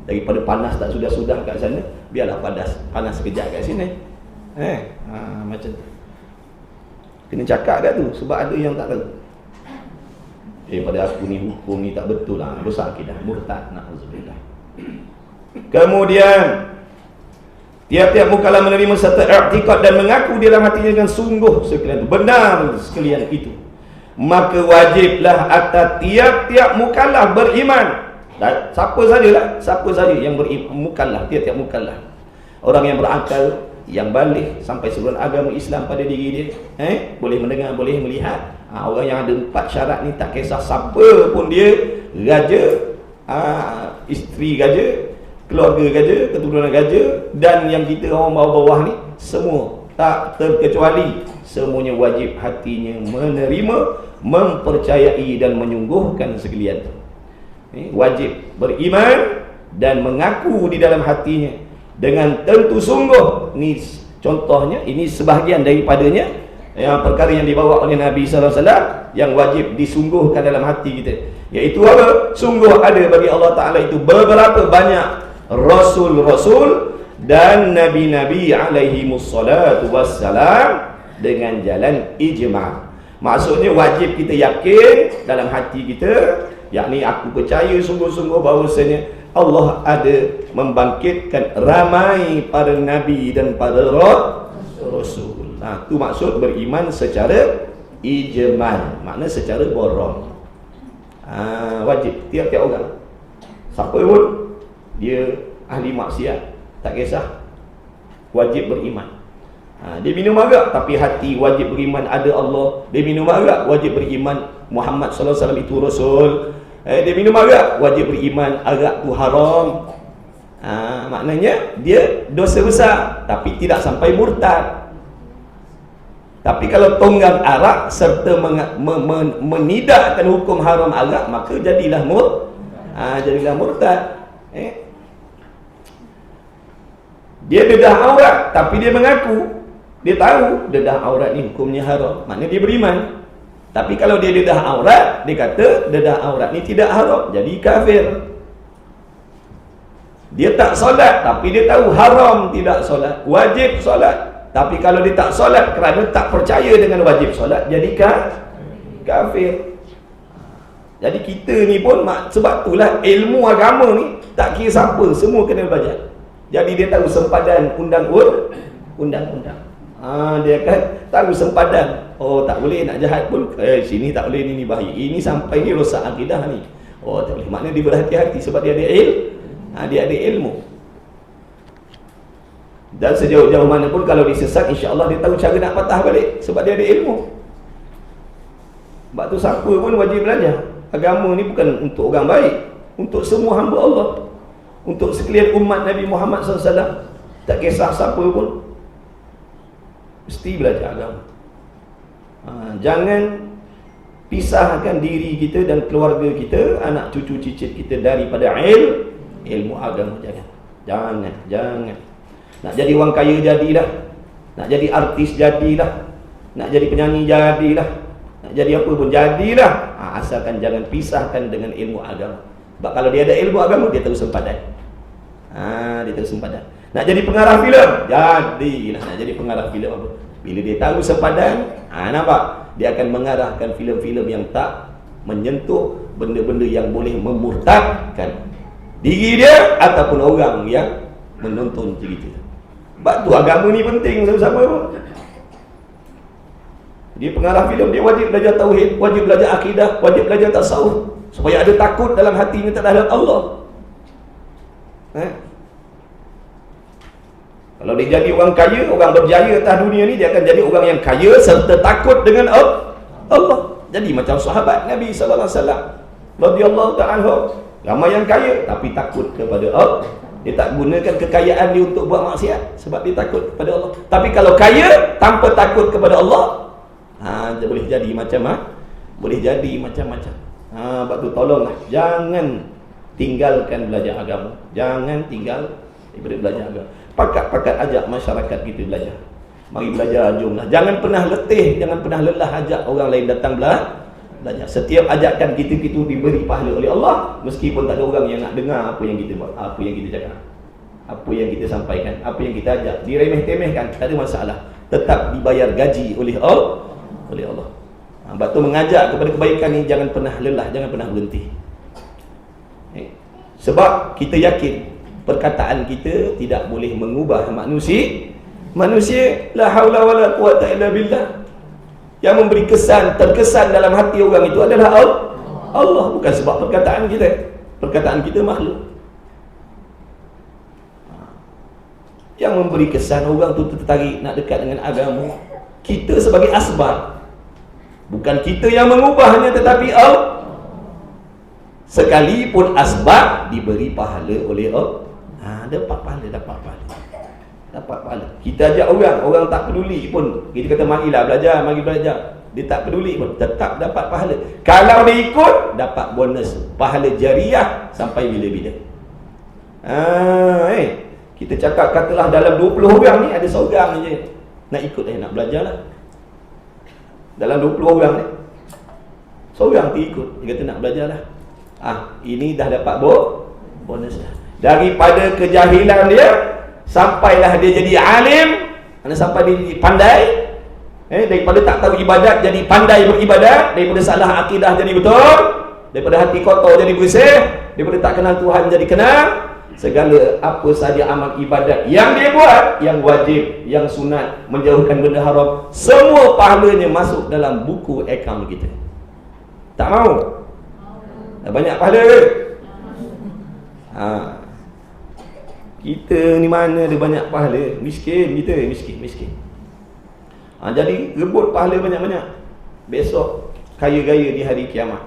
Daripada panas tak sudah-sudah kat sana, biarlah panas sekejap kat sini. Macam tu. Kena cakap kat tu, sebab ada yang tak tahu. Pada aku ni hukum ni tak betul lah, dosa akidah, murtad, na'udzubillah. Kemudian tiap-tiap mukallaf menerima serta i'tikad dan mengaku di dalam hatinya dengan sungguh sekalian itu, benar sekalian itu, maka wajiblah atas tiap-tiap mukallaf beriman. Dan siapa saja yang beriman, mukallaf, tiap-tiap mukallaf, orang yang berakal, yang balik sampai seluruh agama Islam pada diri dia, boleh mendengar, boleh melihat. Orang yang ada 4 syarat ni, tak kisah siapa pun dia, raja, isteri raja, keluarga raja, keturunan raja, dan yang kita orang bawah-bawah ni, semua tak terkecuali, semuanya wajib hatinya menerima, mempercayai dan menyungguhkan sekalian. Wajib beriman dan mengaku di dalam hatinya dengan tentu sungguh. Ni contohnya, ini sebahagian daripadanya, yang perkara yang dibawa oleh Nabi sallallahu alaihi wasallam yang wajib disungguhkan dalam hati kita, iaitu apa? Sungguh ada bagi Allah Ta'ala itu beberapa banyak Rasul-Rasul dan Nabi-Nabi alaihi mussalatu wassalam dengan jalan ijma'. Maksudnya wajib kita yakin dalam hati kita, yakni aku percaya sungguh-sungguh bahawasanya Allah ada membangkitkan ramai para Nabi dan para Rasul. Itu maksud beriman secara ijmal, makna secara borong. Wajib tiap-tiap orang, siapa pun dia ahli maksiat, tak kisah, wajib beriman. Dia minum arak tapi hati wajib beriman ada Allah. Dia minum arak wajib beriman Muhammad sallallahu alaihi wasallam itu Rasul. Dia minum arak wajib beriman arak tu haram. Maknanya dia dosa besar tapi tidak sampai murtad. Tapi kalau tonggang arak serta menidakkan hukum haram arak, maka jadilah murtad. Dia dedah aurat tapi dia mengaku, dia tahu dedah aurat ni hukumnya haram, maknanya dia beriman. Tapi kalau dia dedah aurat, dia kata dedah aurat ni tidak haram, jadi kafir. Dia tak solat tapi dia tahu haram tidak solat, wajib solat. Tapi kalau dia tak solat kerana tak percaya dengan wajib solat, jadi kafir. Jadi kita ni pun, sebab itulah ilmu agama ni tak kira siapa, semua kena belajar. Jadi dia tahu sempadan undang-undang. Dia kan tahu sempadan. Oh, tak boleh nak jahat pun, sini tak boleh, ni bahaya. Ini sampai ni rosak akidah ni. Oh, tak boleh. Maknanya dia berhati-hati sebab dia ada ilmu. Dan sejauh-jauh mana pun kalau disesat, insya-Allah dia tahu cara nak patah balik sebab dia ada ilmu. Sebab tu siapa pun wajib belajar. Agama ni bukan untuk orang baik, untuk semua hamba Allah, untuk sekalian umat Nabi Muhammad SAW. Tak kisah siapa pun, mesti belajar agama. Jangan pisahkan diri kita dan keluarga kita, anak cucu cicit kita daripada ilmu agama. Jangan. Nak jadi orang kaya jadilah, nak jadi artis jadilah, nak jadi penyanyi jadilah, nak jadi apa pun jadilah, asalkan jangan pisahkan dengan ilmu agama. Sebab kalau dia ada ilmu agama, dia tahu sempadan. Dia tahu sempadan. Nak jadi pengarah filem, jadilah. Nak jadi pengarah filem apa? Bila dia tahu sempadan, nampak? Dia akan mengarahkan filem-filem yang tak menyentuh benda-benda yang boleh memurtadkan diri dia ataupun orang yang menonton cerita. Sebab tu agama ni penting sama-sama pun. Dia pengarah filem, dia wajib belajar tauhid, wajib belajar akidah, wajib belajar tasawuf, supaya ada takut dalam hatinya terhadap Allah. Kalau dia jadi orang kaya, orang berjaya atas dunia ni, dia akan jadi orang yang kaya serta takut dengan Allah. Jadi macam sahabat Nabi sallallahu alaihi wasallam radhiyallahu ta'ala, ramai yang kaya tapi takut kepada Allah. Dia tak gunakan kekayaan dia untuk buat maksiat sebab dia takut kepada Allah. Tapi kalau kaya tanpa takut kepada Allah, dia boleh jadi macam-macam. Sebab tu tolonglah, jangan tinggalkan belajar agama. Jangan tinggal daripada belajar agama. Pakat-pakat ajak masyarakat kita belajar. Mari belajar, jomlah. Jangan pernah letih, jangan pernah lelah ajak orang lain datang Belajar. Setiap ajakan kita diberi pahala oleh Allah, meskipun tak ada orang yang nak dengar apa yang kita buat, apa yang kita cakap, apa yang kita sampaikan, apa yang kita ajak, diremeh-temehkan, tak ada masalah, tetap dibayar gaji oleh Allah. Sebab tu mengajak kepada kebaikan ni jangan pernah lelah, jangan pernah berhenti. Sebab kita yakin perkataan kita tidak boleh mengubah manusia. La haula wala quwata illa billah. Yang memberi terkesan dalam hati orang itu adalah Allah, bukan sebab perkataan kita. Perkataan kita makhluk. Yang memberi kesan orang tu tertarik nak dekat dengan agama, kita sebagai asbab. Bukan kita yang mengubahnya, tetapi Allah. Sekalipun asbab diberi pahala oleh Allah. Dapat pahala. Kita ajak orang tak peduli pun, kita kata mari belajar. Dia tak peduli pun, tetap dapat pahala. Kalau dia ikut, dapat bonus pahala jariah sampai bila-bila. Kita cakap katalah dalam 20 orang ni ada seorang je nak ikut, nak belajar lah. Dalam 20 orang ni seorang tu ikut, dia kata nak belajar lah. Ini dah dapat bonus lah. Daripada kejahilan dia sampailah dia jadi alim, sampai dia jadi pandai. Daripada tak tahu ibadat jadi pandai beribadat, daripada salah akidah jadi betul, daripada hati kotor jadi bersih, daripada tak kenal Tuhan jadi kenal. Segala apa saja amal ibadat yang dia buat, yang wajib, yang sunat, menjauhkan benda haram, semua pahalanya masuk dalam buku akaun kita. Tak mau? Banyak pahala ke? Kita ni mana ada banyak pahala? Miskin kita, miskin. Jadi rebut pahala banyak-banyak. Besok kaya-gaya di hari kiamat.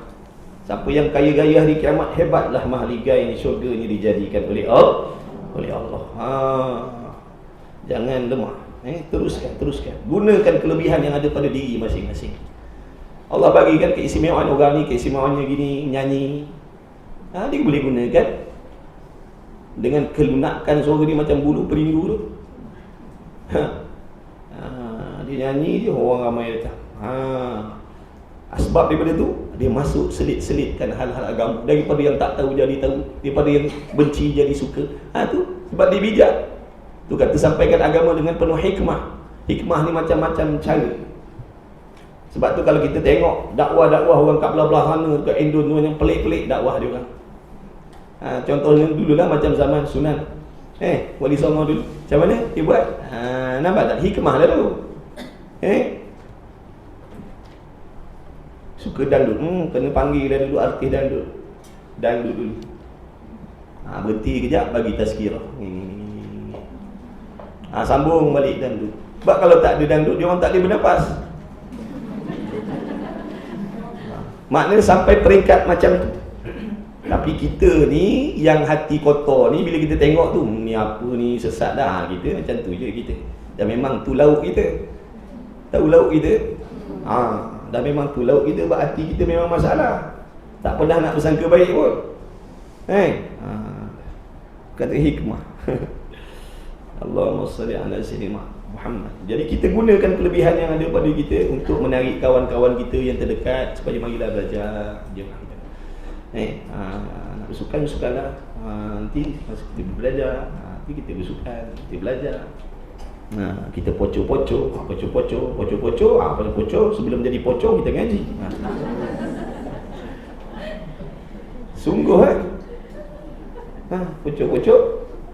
Siapa yang kaya-gaya hari kiamat, hebatlah mahligai ni, syurga ni dijadikan oleh Allah. Jangan lemah. Teruskan. Gunakan kelebihan yang ada pada diri masing-masing. Allah bagikan keistimewaan orang ni, keistimewaannya gini, nyanyi. Dia boleh gunakan dengan kelunakan suara dia macam bulu perindu tu. Dia nyanyi je, orang ramai datang. Sebab daripada tu dia masuk selit-selitkan hal-hal agama. Daripada yang tak tahu jadi tahu, daripada yang benci jadi suka. Tu sebab dia bijak. Tu kata sampaikan agama dengan penuh hikmah. Hikmah ni macam-macam cara. Sebab tu kalau kita tengok dakwah-dakwah orang kat belah-belah sana, kat Indon tu, yang pelik-pelik dakwah dia orang. Contohnya dululah macam zaman Sunan Wali Songo dulu, macam mana dia buat? Nampak tak? Hikmah lah tu. Suka dangdut, kena panggil dah dulu artis dangdut dulu. Berhenti kejap, bagi tazkirah. Sambung balik dangdut. Sebab kalau tak ada dangdut, dia orang tak boleh bernafas. Maknanya sampai peringkat macam tu. Tapi kita ni yang hati kotor ni, bila kita tengok tu, ni apa ni, sesat dah, kita macam tu je kita. Dan memang tu lauk kita. Tahu lauk kita? Dah memang tu lauk kita, hati kita memang masalah. Tak pernah nak bersangka baik pun. Kata hikmah. Allahumma salli ala sayyidina Muhammad. Jadi kita gunakan kelebihan yang ada pada kita untuk menarik kawan-kawan kita yang terdekat supaya marilah belajar. Nak bersukan-bersukanlah. Nanti masa kita belajar, nanti kita bersukan, kita belajar. Kita pocok-pocok, sebelum jadi pocong kita ngaji. Sungguh pocok-pocok,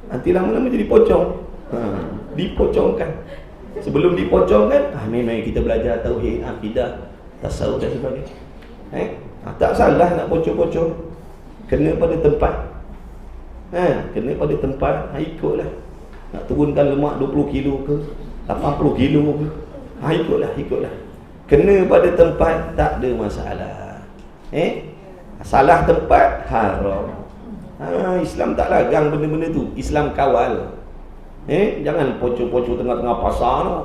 nanti lama-lama jadi pocong. Dipocongkan. Sebelum dipocongkan, memang kita belajar tauhid, akidah, tasawuf dan sebagainya. Tak salah nak pocong-pocong, kena pada tempat. Kena pada tempat, ikutlah. Nak turunkan lemak 20 kilo ke 80 kilo ke, ikutlah. Kena pada tempat, tak ada masalah. Salah tempat, haram. Islam tak lagang benda-benda tu. Islam kawal. Jangan pocong-pocong tengah-tengah pasar tu.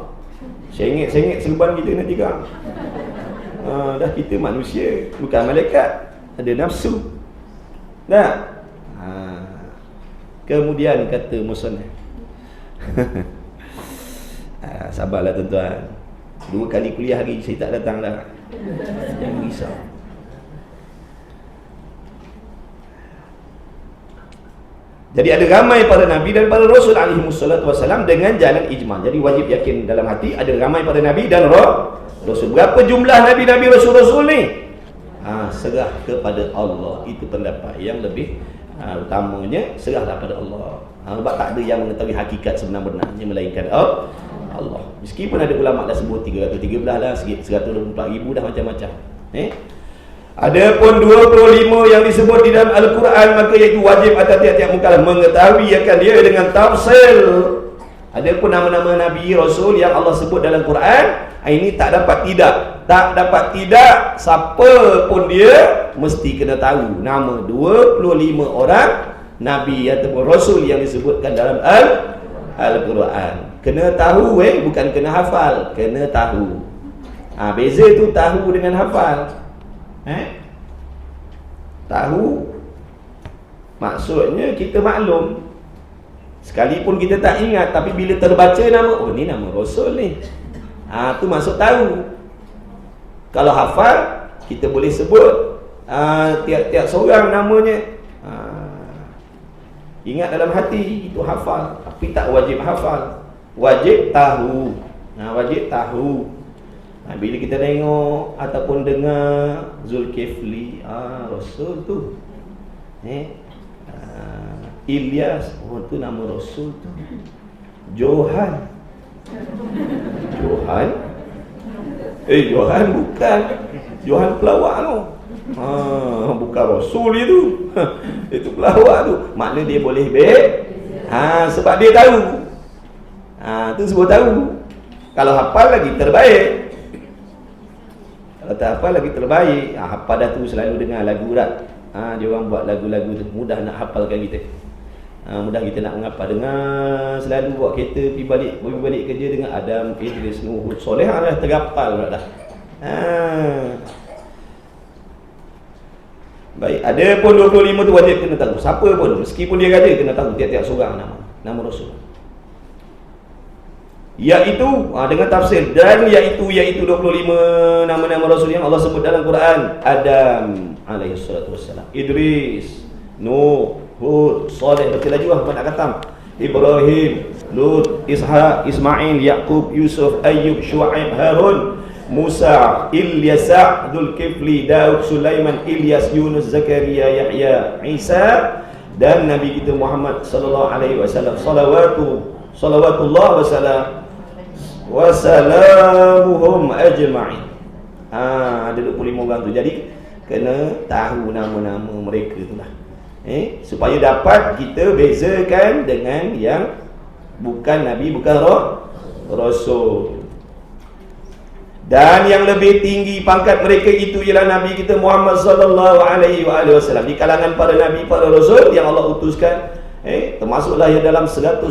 Sengit-sengit serban kita nanti kan. Dah kita manusia, bukan malaikat. Ada nafsu. Dah. Kemudian kata musannaf, sabarlah tuan-tuan. 2 kali kuliah hari saya tak datang dah. Jangan risau. Jadi ada ramai para nabi dan para rasul alaihi wassalatu wassalam dengan jalan ijma'. Jadi wajib yakin dalam hati ada ramai para nabi dan rasul. Berapa jumlah nabi-nabi rasul-rasul ni? Serah kepada Allah. Itu pendapat yang lebih utamanya, serahlah pada Allah. Sebab tak ada yang mengetahui hakikat sebenar-benarnya melainkan Allah. Meskipun ada ulama dah sebut 313 lah, 124,000 dah macam-macam. Adapun 25 yang disebut di dalam Al-Quran, maka iaitu wajib atas tiap-tiap mukallaf mengetahui akan dia dengan tafsil. Adapun nama-nama Nabi Rasul yang Allah sebut dalam Quran, ini tak dapat tidak, siapa pun dia mesti kena tahu nama 25 orang Nabi ataupun Rasul yang disebutkan dalam Al-Quran. Kena tahu, bukan kena hafal, kena tahu. Beza tu tahu dengan hafal. Tahu maksudnya kita maklum, sekalipun kita tak ingat, tapi bila terbaca nama, ni nama Rasul ni, tu maksud tahu. Kalau hafal, kita boleh sebut tiap-tiap seorang namanya, ingat dalam hati, itu hafal. Tapi tak wajib hafal, wajib tahu. Wajib tahu. Bila kita tengok ataupun dengar Zulkifli, Rasul tu, Ilyas, tu nama Rasul tu. Johan Johan bukan Johan pelawak tu, bukan Rasul itu. Itu pelawak tu. Maknanya dia boleh sebab dia tahu. Tu sebut tahu. Kalau hafal lagi terbaik. Kalau tak hafal lagi terbaik. Hafal dah tu, selalu dengar lagu rap. Dia orang buat lagu-lagu tu, mudah nak hafalkan kita. Mudah kita nak menghafal. Dengar selalu buat kereta pergi balik kerja dengan Adam, Idris, Nuh, Hud, Soleh, dah terhafal dah. Baik, ada pun 25 tu wajib kena tahu. Siapa pun, meskipun dia raja, kena tahu tiap-tiap seorang nama Rasul. Iaitu dengan tafsir, dan iaitu 25 nama-nama Rasul yang Allah sebut dalam Quran. Adam alaihi salatu wassalam, Idris, Nuh, Hud, Saleh, betul lagi Muhammad nak khatam, Ibrahim, Lut, Ishaq, Ismail, Yaqub, Yusuf, Ayyub, Shu'aib, Harun, Musa, Ilyas, Zulkifli, Daud, Sulaiman, Ilyas, Yunus, Zakaria, Yahya, Isa, dan Nabi kita Muhammad sallallahu alaihi wasallam. Salawatullah wasalamuhum ajma'in. Ada 25 orang tu. Jadi kena tahu nama-nama mereka itulah. Supaya dapat kita bezakan dengan yang bukan Nabi, bukan Rasul. Dan yang lebih tinggi pangkat mereka itu ialah Nabi kita Muhammad sallallahu alaihi wasallam. Di kalangan para Nabi, para Rasul yang Allah utuskan, termasuklah yang dalam 124,000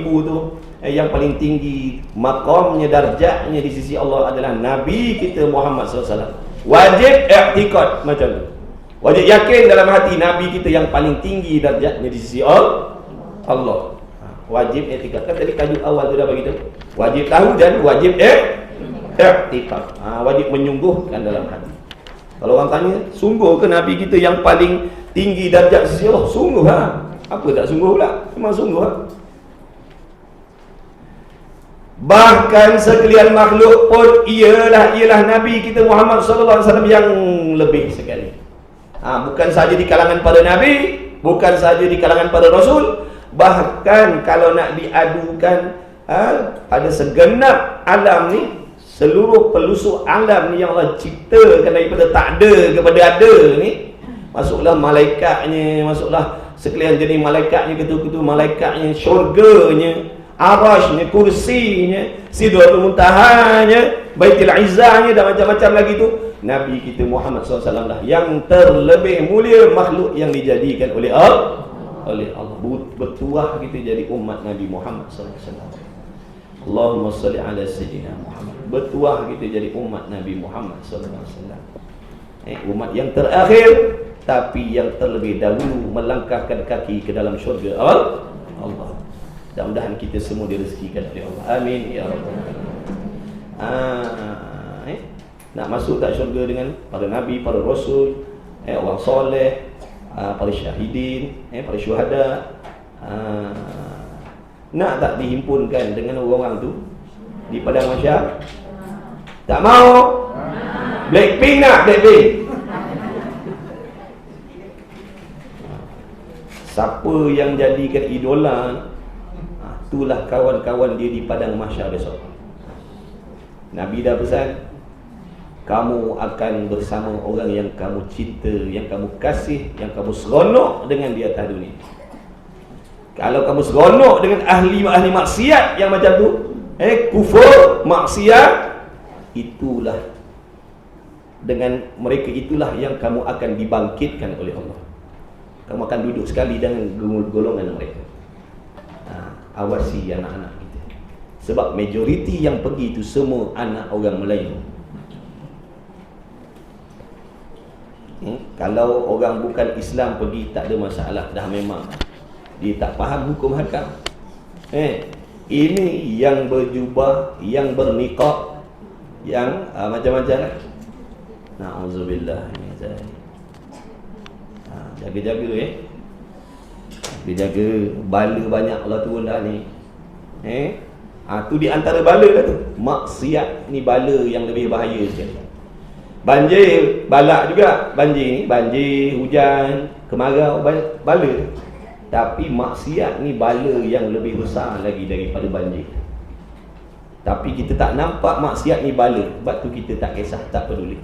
tu, yang paling tinggi maqamnya, darjatnya di sisi Allah adalah Nabi kita Muhammad SAW. Wajib i'tiqad macam tu. Wajib yakin dalam hati Nabi kita yang paling tinggi darjatnya di sisi Allah. Wajib i'tiqad. Kan tadi tajuk awal tu dah bagi tu. Wajib tahu dan wajib i'tiqad. Wajib menyungguhkan dalam hati. Kalau orang tanya, sungguh ke Nabi kita yang paling tinggi darjat di sisi Allah? Sungguh Apa tak sungguh pula? Memang sungguh Bahkan sekalian makhluk pun ialah Nabi kita Muhammad sallallahu alaihi wasallam yang lebih sekali. Bukan saja di kalangan para nabi, bukan saja di kalangan para rasul, bahkan kalau nak diadukan pada segenap alam ni, seluruh pelusuk alam ni yang Allah ciptakan daripada tak ada kepada ada ni, masuklah malaikatnya, masuklah sekalian jenis malaikatnya, ketua-ketua malaikatnya, syurganya, arasnya, kursinya, Sidratul Muntahanya, Baitul Izzahnya, dan macam-macam lagi tu, Nabi kita Muhammad SAW lah yang terlebih mulia makhluk yang dijadikan oleh Allah. Bertuah kita jadi umat Nabi Muhammad SAW. Allahumma salli ala Sayyidina Muhammad. Bertuah kita jadi umat Nabi Muhammad SAW. Umat yang terakhir, tapi yang terlebih dahulu melangkahkan kaki ke dalam syurga Allah. Mudah-mudahan kita semua direzekikan oleh Allah. Amin ya rabbal alamin. Nak masuk tak syurga dengan para nabi, para rasul, orang soleh, para syahidin, para syuhada, nak tak dihimpunkan dengan orang-orang tu di padang mahsyar? Tak mau? Blackpink nak? Blackpink. Siapa yang jadikan idola, itulah kawan-kawan dia di padang mahsyar besok. Nabi dah pesan, kamu akan bersama orang yang kamu cinta, yang kamu kasih, yang kamu seronok dengan di atas dunia. Kalau kamu seronok dengan ahli maksiat yang macam tu, kufur, maksiat, itulah, dengan mereka itulah yang kamu akan dibangkitkan oleh Allah. Kamu akan duduk sekali dengan golongan mereka. Awasi anak-anak kita. Sebab majoriti yang pergi itu semua anak orang Melayu. Kalau orang bukan Islam pergi, tak ada masalah. Dah memang dia tak faham hukum hakam. Ini yang berjubah, yang berniqab, yang macam-macam lah. Na'udzubillah. Jaga-jaga dia jaga. Bala banyak Allah turun dah ni. Tu di antara bala dah tu. Maksiat ni bala yang lebih bahaya sekali. Banjir, balak juga. Banjir ni, banjir, hujan, kemarau, bala. Tapi maksiat ni bala yang lebih besar lagi daripada banjir. Tapi kita tak nampak maksiat ni bala. Sebab tu kita tak kisah, tak peduli.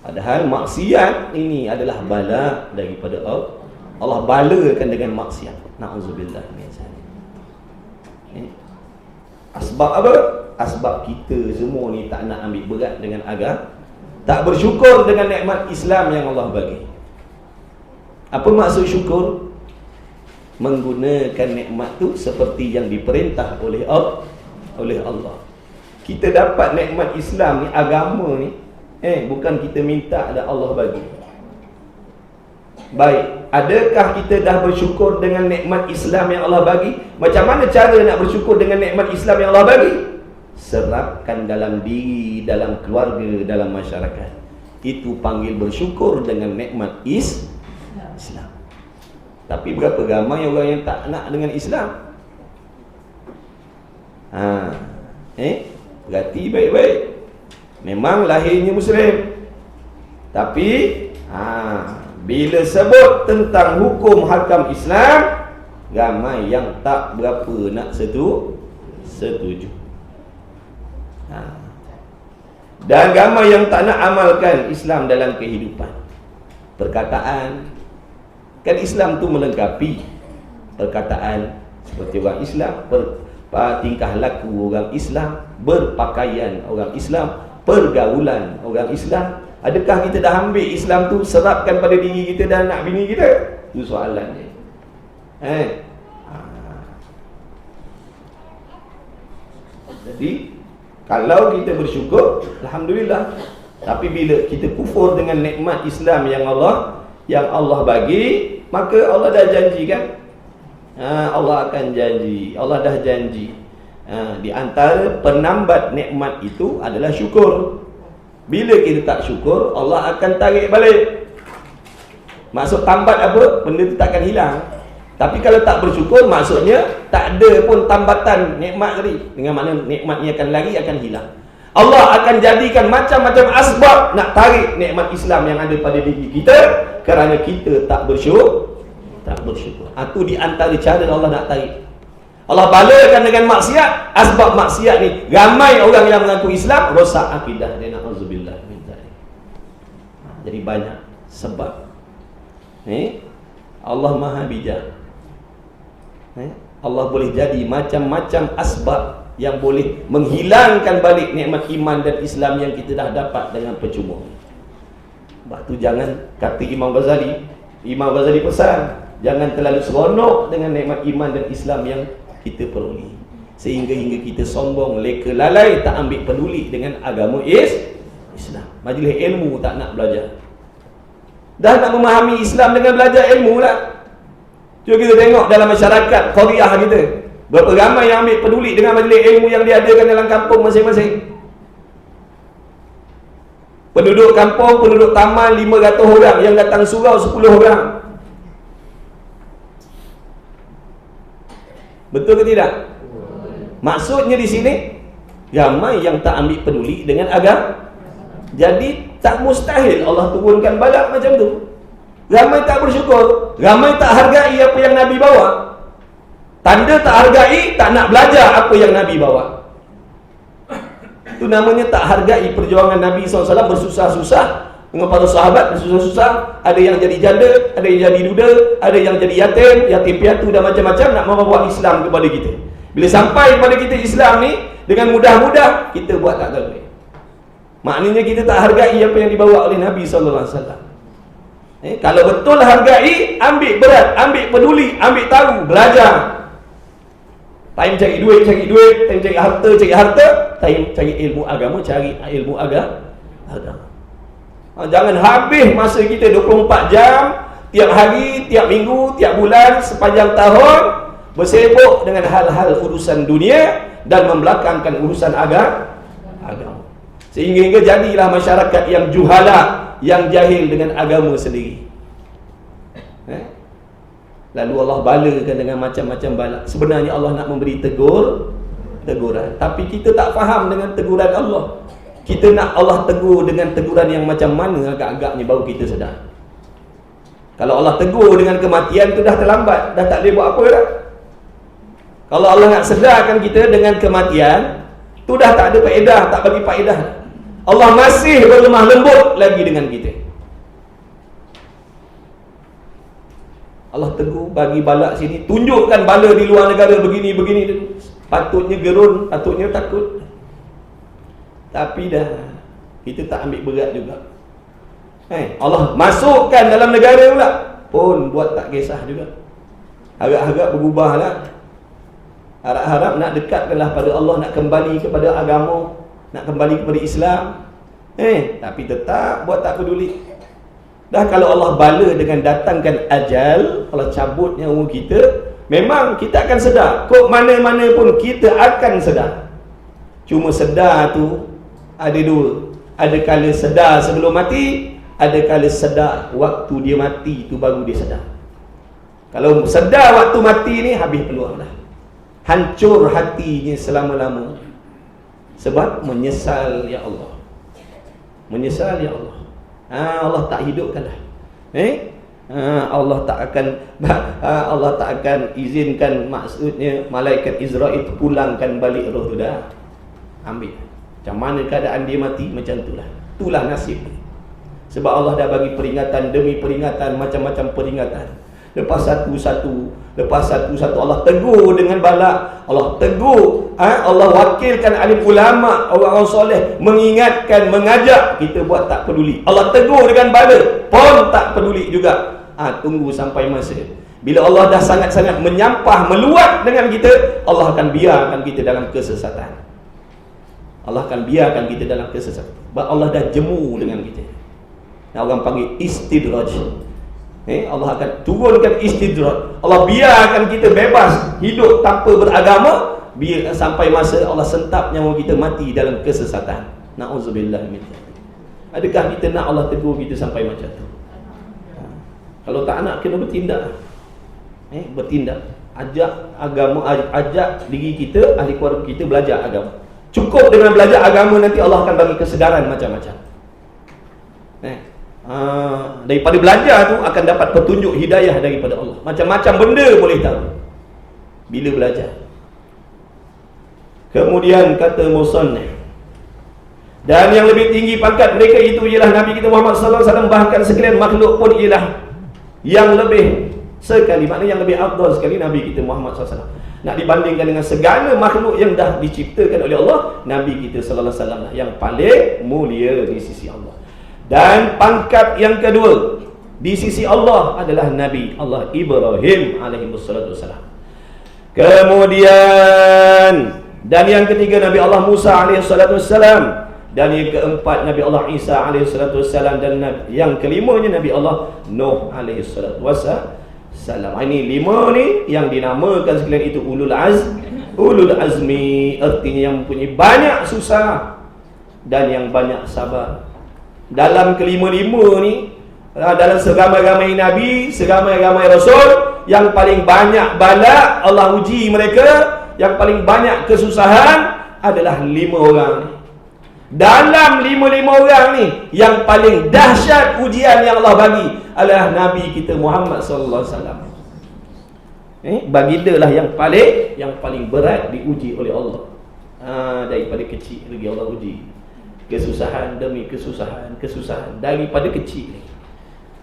Padahal maksiat ini adalah bala daripada Allah. Allah balakan dengan maksiat. Na'udzubillah. Asbab apa? Asbab kita semua ni tak nak ambil berat dengan agama, tak bersyukur dengan nikmat Islam yang Allah bagi. Apa maksud syukur? Menggunakan nikmat tu seperti yang diperintah oleh Allah. Kita dapat nikmat Islam ni, agama ni, bukan kita minta, ada Allah bagi. Baik, adakah kita dah bersyukur dengan nikmat Islam yang Allah bagi? Macam mana cara nak bersyukur dengan nikmat Islam yang Allah bagi? Serapkan dalam diri, dalam keluarga, dalam masyarakat. Itu panggil bersyukur dengan nikmat Islam. Tapi berapa ramai orang yang tak nak dengan Islam? Berarti baik-baik, memang lahirnya Muslim, tapi bila sebut tentang hukum hakam Islam, ramai yang tak berapa nak setuju. Dan ramai yang tak nak amalkan Islam dalam kehidupan. Perkataan, kan Islam tu melengkapi perkataan seperti orang Islam, tingkah laku orang Islam, berpakaian orang Islam, pergaulan orang Islam. Adakah kita dah ambil Islam tu serapkan pada diri kita dan anak bini kita? Itu soalannya. Jadi kalau kita bersyukur, alhamdulillah. Tapi bila kita kufur dengan nikmat Islam yang Allah bagi, maka Allah dah janjikan, Allah akan janji, Allah dah janji. Di antara penambat nikmat itu adalah syukur. Bila kita tak syukur, Allah akan tarik balik. Maksud tambat apa? Benda tu takkan hilang. Tapi kalau tak bersyukur, maksudnya tak ada pun tambatan nikmat tadi. Dengan makna nikmatnya akan lari, akan hilang. Allah akan jadikan macam-macam asbab nak tarik nikmat Islam yang ada pada diri kita, kerana kita tak bersyukur. Itu di antara cara Allah nak tarik. Allah balakan dengan maksiat. Asbab maksiat ni, ramai orang yang mengaku Islam rosak akidah dia. Na'udzubillah min dzalik. Jadi banyak sebab. Allah Maha bijak. Allah boleh jadi macam-macam asbab yang boleh menghilangkan balik nikmat iman dan Islam yang kita dah dapat dengan percuma. Sebab tu jangan, kata Imam Ghazali pesan, jangan terlalu seronok dengan nikmat iman dan Islam yang kita peroleh, sehingga kita sombong, leka lalai, tak ambil peduli dengan agama Islam. Majlis ilmu tak nak belajar. Dah nak memahami Islam dengan belajar ilmu lah. Cuba kita tengok dalam masyarakat Korea kita, berapa ramai yang ambil peduli dengan majlis ilmu yang diadakan dalam kampung masing-masing. Penduduk kampung, penduduk taman 500 orang, yang datang surau 10 orang. Betul ke tidak? Maksudnya di sini ramai yang tak ambil peduli dengan agama. Jadi tak mustahil Allah turunkan balak macam tu. Ramai tak bersyukur, ramai tak hargai apa yang Nabi bawa. Tanda tak hargai, tak nak belajar apa yang Nabi bawa. Itu namanya tak hargai perjuangan Nabi SAW bersusah-susah dengan para sahabat, bersusah-susah. Ada yang jadi janda, ada yang jadi duda, ada yang jadi yatim piatu dan macam-macam nak membawa Islam kepada kita. Bila sampai kepada kita Islam ni dengan mudah-mudah, kita buat tak tahu. Maknanya kita tak hargai apa yang dibawa oleh Nabi SAW. Kalau betul hargai, ambil berat, ambil peduli, ambil tahu, belajar. Time cari duit, time cari harta, time cari ilmu agama, cari ilmu agama. Jangan habis masa kita 24 jam, tiap hari, tiap minggu, tiap bulan, sepanjang tahun bersibuk dengan hal-hal urusan dunia dan membelakangkan urusan agama. Sehingga jadilah masyarakat yang juhala, yang jahil dengan agama sendiri. Lalu Allah balakan dengan macam-macam bala. Sebenarnya Allah nak memberi teguran, tapi kita tak faham dengan teguran Allah. Kita nak Allah tegur dengan teguran yang macam mana, agak-agaknya baru kita sedar. Kalau Allah tegur dengan kematian, tu dah terlambat, dah tak boleh buat apa dah. Kalau Allah nak sedarkan kita dengan kematian, tu dah tak ada faedah, tak bagi faedah. Allah masih berlemah lembut lagi dengan kita. Allah tegur, bagi balak sini, tunjukkan bala di luar negara begini. Patutnya gerun, patutnya takut. Tapi dah, kita tak ambil berat juga. Allah masukkan dalam negara pula, pun buat tak kisah juga. Harap-harap berubah lah. Harap-harap nak dekatkanlah pada Allah, nak kembali kepada agama, nak kembali kepada Islam. Tapi tetap buat tak peduli. Dah kalau Allah bala dengan datangkan ajal, Allah cabut nyawa kita, memang kita akan sedar. Kok mana-mana pun kita akan sedar. Cuma sedar tu ada dua. Ada kala sedar sebelum mati, ada kala sedar waktu dia mati tu baru dia sedar. Kalau sedar waktu mati ni, habis peluang dah. Hancur hatinya selama-lama. Sebab menyesal ya Allah. Menyesal ya Allah. Allah tak hidupkan dah. Allah tak akan izinkan, maksudnya malaikat Israel pulangkan balik roh tu dah. Ambil. Macam mana keadaan dia mati, macam itulah. Itulah nasib. Sebab Allah dah bagi peringatan demi peringatan, macam-macam peringatan. Lepas satu-satu Allah tegur dengan balak. Allah tegur, Allah wakilkan alim ulama, orang-orang soleh, mengingatkan, mengajak, kita buat tak peduli. Allah tegur dengan bala, pun tak peduli juga. Tunggu sampai masa bila Allah dah sangat-sangat menyampah, meluat dengan kita, Allah akan biarkan kita dalam kesesatan. Allah akan biarkan kita dalam kesesatan. Sebab Allah dah jemu dengan kita. Orang panggil istidraj. Allah akan turunkan istidraj. Allah biarkan kita bebas hidup tanpa beragama, biar sampai masa Allah sentap nyawa kita mati dalam kesesatan. Na'udzubillah min dzalik. Adakah kita nak Allah tegur kita sampai macam tu? Kalau tak nak, kena bertindak. Bertindak. Ajak agama, ajak diri kita, ahli keluarga kita belajar agama. Cukup dengan belajar agama, nanti Allah akan bagi kesedaran macam-macam. Daripada belajar tu akan dapat petunjuk hidayah daripada Allah. Macam-macam benda boleh tahu bila belajar. Kemudian kata musannif, dan yang lebih tinggi pangkat mereka itu ialah Nabi kita Muhammad sallallahu alaihi wasallam, bahkan sekalian makhluk pun ialah yang lebih sekali, maknanya yang lebih afdal sekali Nabi kita Muhammad sallallahu alaihi wasallam. Nak dibandingkan dengan segala makhluk yang dah diciptakan oleh Allah, Nabi kita sallallahu alaihi wasallam yang paling mulia di sisi Allah. Dan pangkat yang kedua di sisi Allah adalah Nabi Allah Ibrahim alaihi wassalam. Kemudian, dan yang ketiga Nabi Allah Musa alaihi wassalam, dan yang keempat Nabi Allah Isa alaihi wassalam, dan yang kelimanya Nabi Allah Nuh alaihi wassalam. Ini 5 ni yang dinamakan sekalian itu ulul azmi, artinya yang mempunyai banyak susah dan yang banyak sabar. Dalam kelima-lima ni, dalam seramai-ramai Nabi, seramai-ramai Rasul, yang paling banyak bala Allah uji mereka, yang paling banyak kesusahan adalah 5 orang ni. Dalam 5 orang ni, yang paling dahsyat ujian yang Allah bagi adalah Nabi kita Muhammad sallallahu alaihi wasallam. Baginda lah yang paling berat diuji oleh Allah. Daripada kecil lagi Allah uji. Kesusahan demi kesusahan daripada kecil.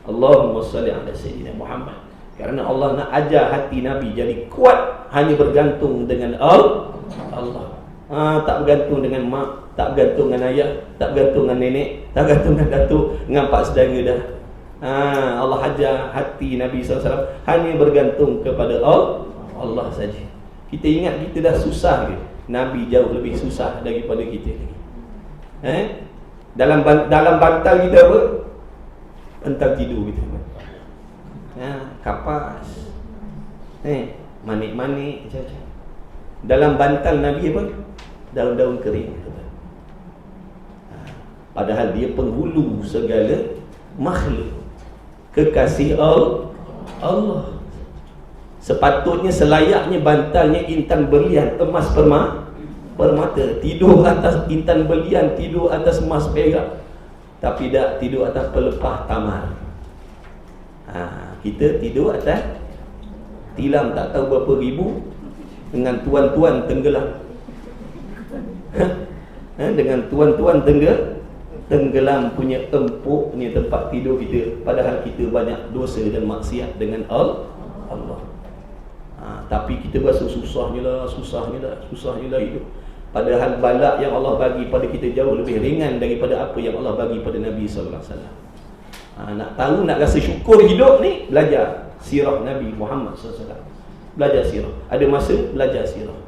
Allahumma salli ala sayyidina Muhammad. Kerana Allah nak ajar hati Nabi jadi kuat, hanya bergantung dengan Allah. Tak bergantung dengan mak, tak bergantung dengan ayah, tak bergantung dengan nenek, tak bergantung dengan datuk, dengan pak saudara dah. Allah ajar hati Nabi SAW hanya bergantung kepada Allah saja. Kita ingat kita dah susah ke? Nabi jauh lebih susah daripada kita lagi. Dalam bantal kita apa? Bantal tidur kita. Kapas. Manik-manik macam-macam. Dalam bantal Nabi apa? Daun-daun kering. Padahal dia penghulu segala makhluk, kekasih Allah. Sepatutnya selayaknya bantalnya intan berlian, emas permata. Tidur atas intan berlian, tidur atas emas perak. Tapi tak tidur atas pelepah tamar. Kita tidur atas tilam tak tahu berapa ribu, dengan tuan-tuan tenggelam. Dengan tuan-tuan tenggelam punya empuk ni tempat tidur kita. Padahal kita banyak dosa dan maksiat dengan Allah. Tapi kita rasa susahnya lah hidup. Padahal balak yang Allah bagi pada kita jauh lebih ringan daripada apa yang Allah bagi pada Nabi sallallahu alaihi wasallam. Nak tahu, nak rasa syukur hidup ni, belajar sirah Nabi Muhammad sallallahu alaihi wasallam. Belajar sirah. Ada masa belajar sirah.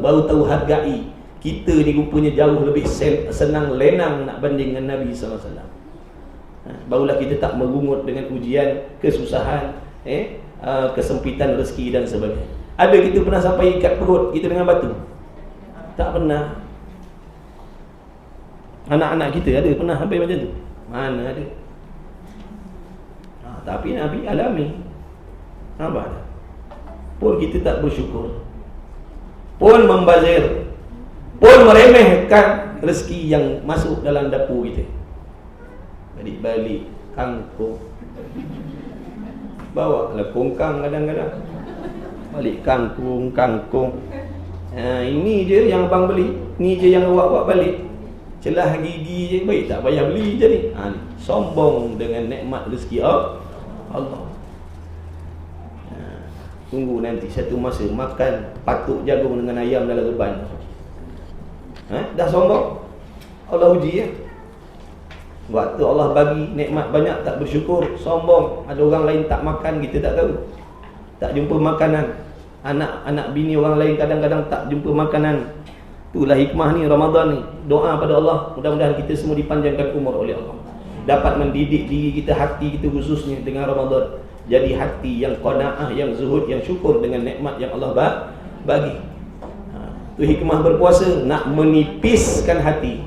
Baru tahu hargai. Kita ni rupanya jauh lebih senang lenang nak banding dengan Nabi sallallahu alaihi wasallam. Barulah kita tak merungut dengan ujian, kesusahan, kesempitan rezeki dan sebagainya. Ada kita pernah sampai ikat perut kita dengan batu? Tak pernah. Anak-anak kita ada pernah sampai macam tu? Mana ada. Tapi Nabi alami. Nampak? Pun kita tak bersyukur, pun membazir, pun meremehkan rezeki yang masuk dalam dapur kita. Balik-balik kangkung, bawa lah kongkang kadang-kadang. Balik kangkung. Ini je yang abang beli, ni je yang awak balik. Celah gigi je, baik tak payah beli je ni. Sombong dengan nikmat rezeki Allah. Tunggu nanti satu masa makan patuk jagung dengan ayam dalam reban. Dah sombong, Allah uji ya. Waktu Allah bagi nikmat banyak tak bersyukur, sombong. Ada orang lain tak makan, kita tak tahu. Tak jumpa makanan. Anak bini orang lain kadang-kadang tak jumpa makanan. Itulah hikmah ni Ramadan ni. Doa pada Allah, mudah-mudahan kita semua dipanjangkan umur oleh Allah. Dapat mendidik diri kita, hati kita khususnya dengan Ramadan. Jadi hati yang qanaah, yang zuhud, yang syukur dengan nikmat yang Allah bagi. Itu hikmah berpuasa, nak menipiskan hati.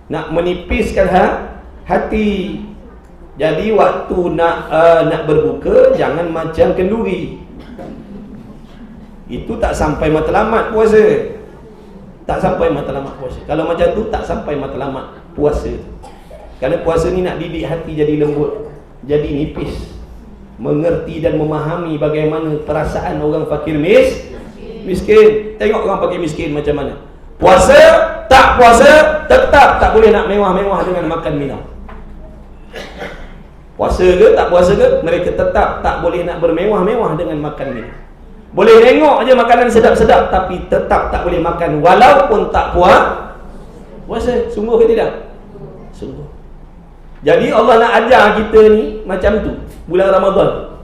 Nak menipiskan hati. Jadi waktu nak berbuka, jangan macam kenduri. Itu tak sampai matlamat puasa. Tak sampai matlamat puasa. Kalau macam tu tak sampai matlamat puasa. Kerana puasa ni nak didik hati jadi lembut, jadi nipis, mengerti dan memahami bagaimana perasaan orang fakir miskin. Tengok orang fakir miskin macam mana. Puasa, tak puasa, tetap tak boleh nak mewah-mewah dengan makan minum. Puasa ke tak puasa ke, mereka tetap tak boleh nak bermewah-mewah dengan makan minum. Boleh tengok aja makanan sedap-sedap, tapi tetap tak boleh makan walaupun tak puasa. Sungguh ke tidak? Sungguh. Jadi Allah nak ajar kita ni macam tu bulan Ramadan.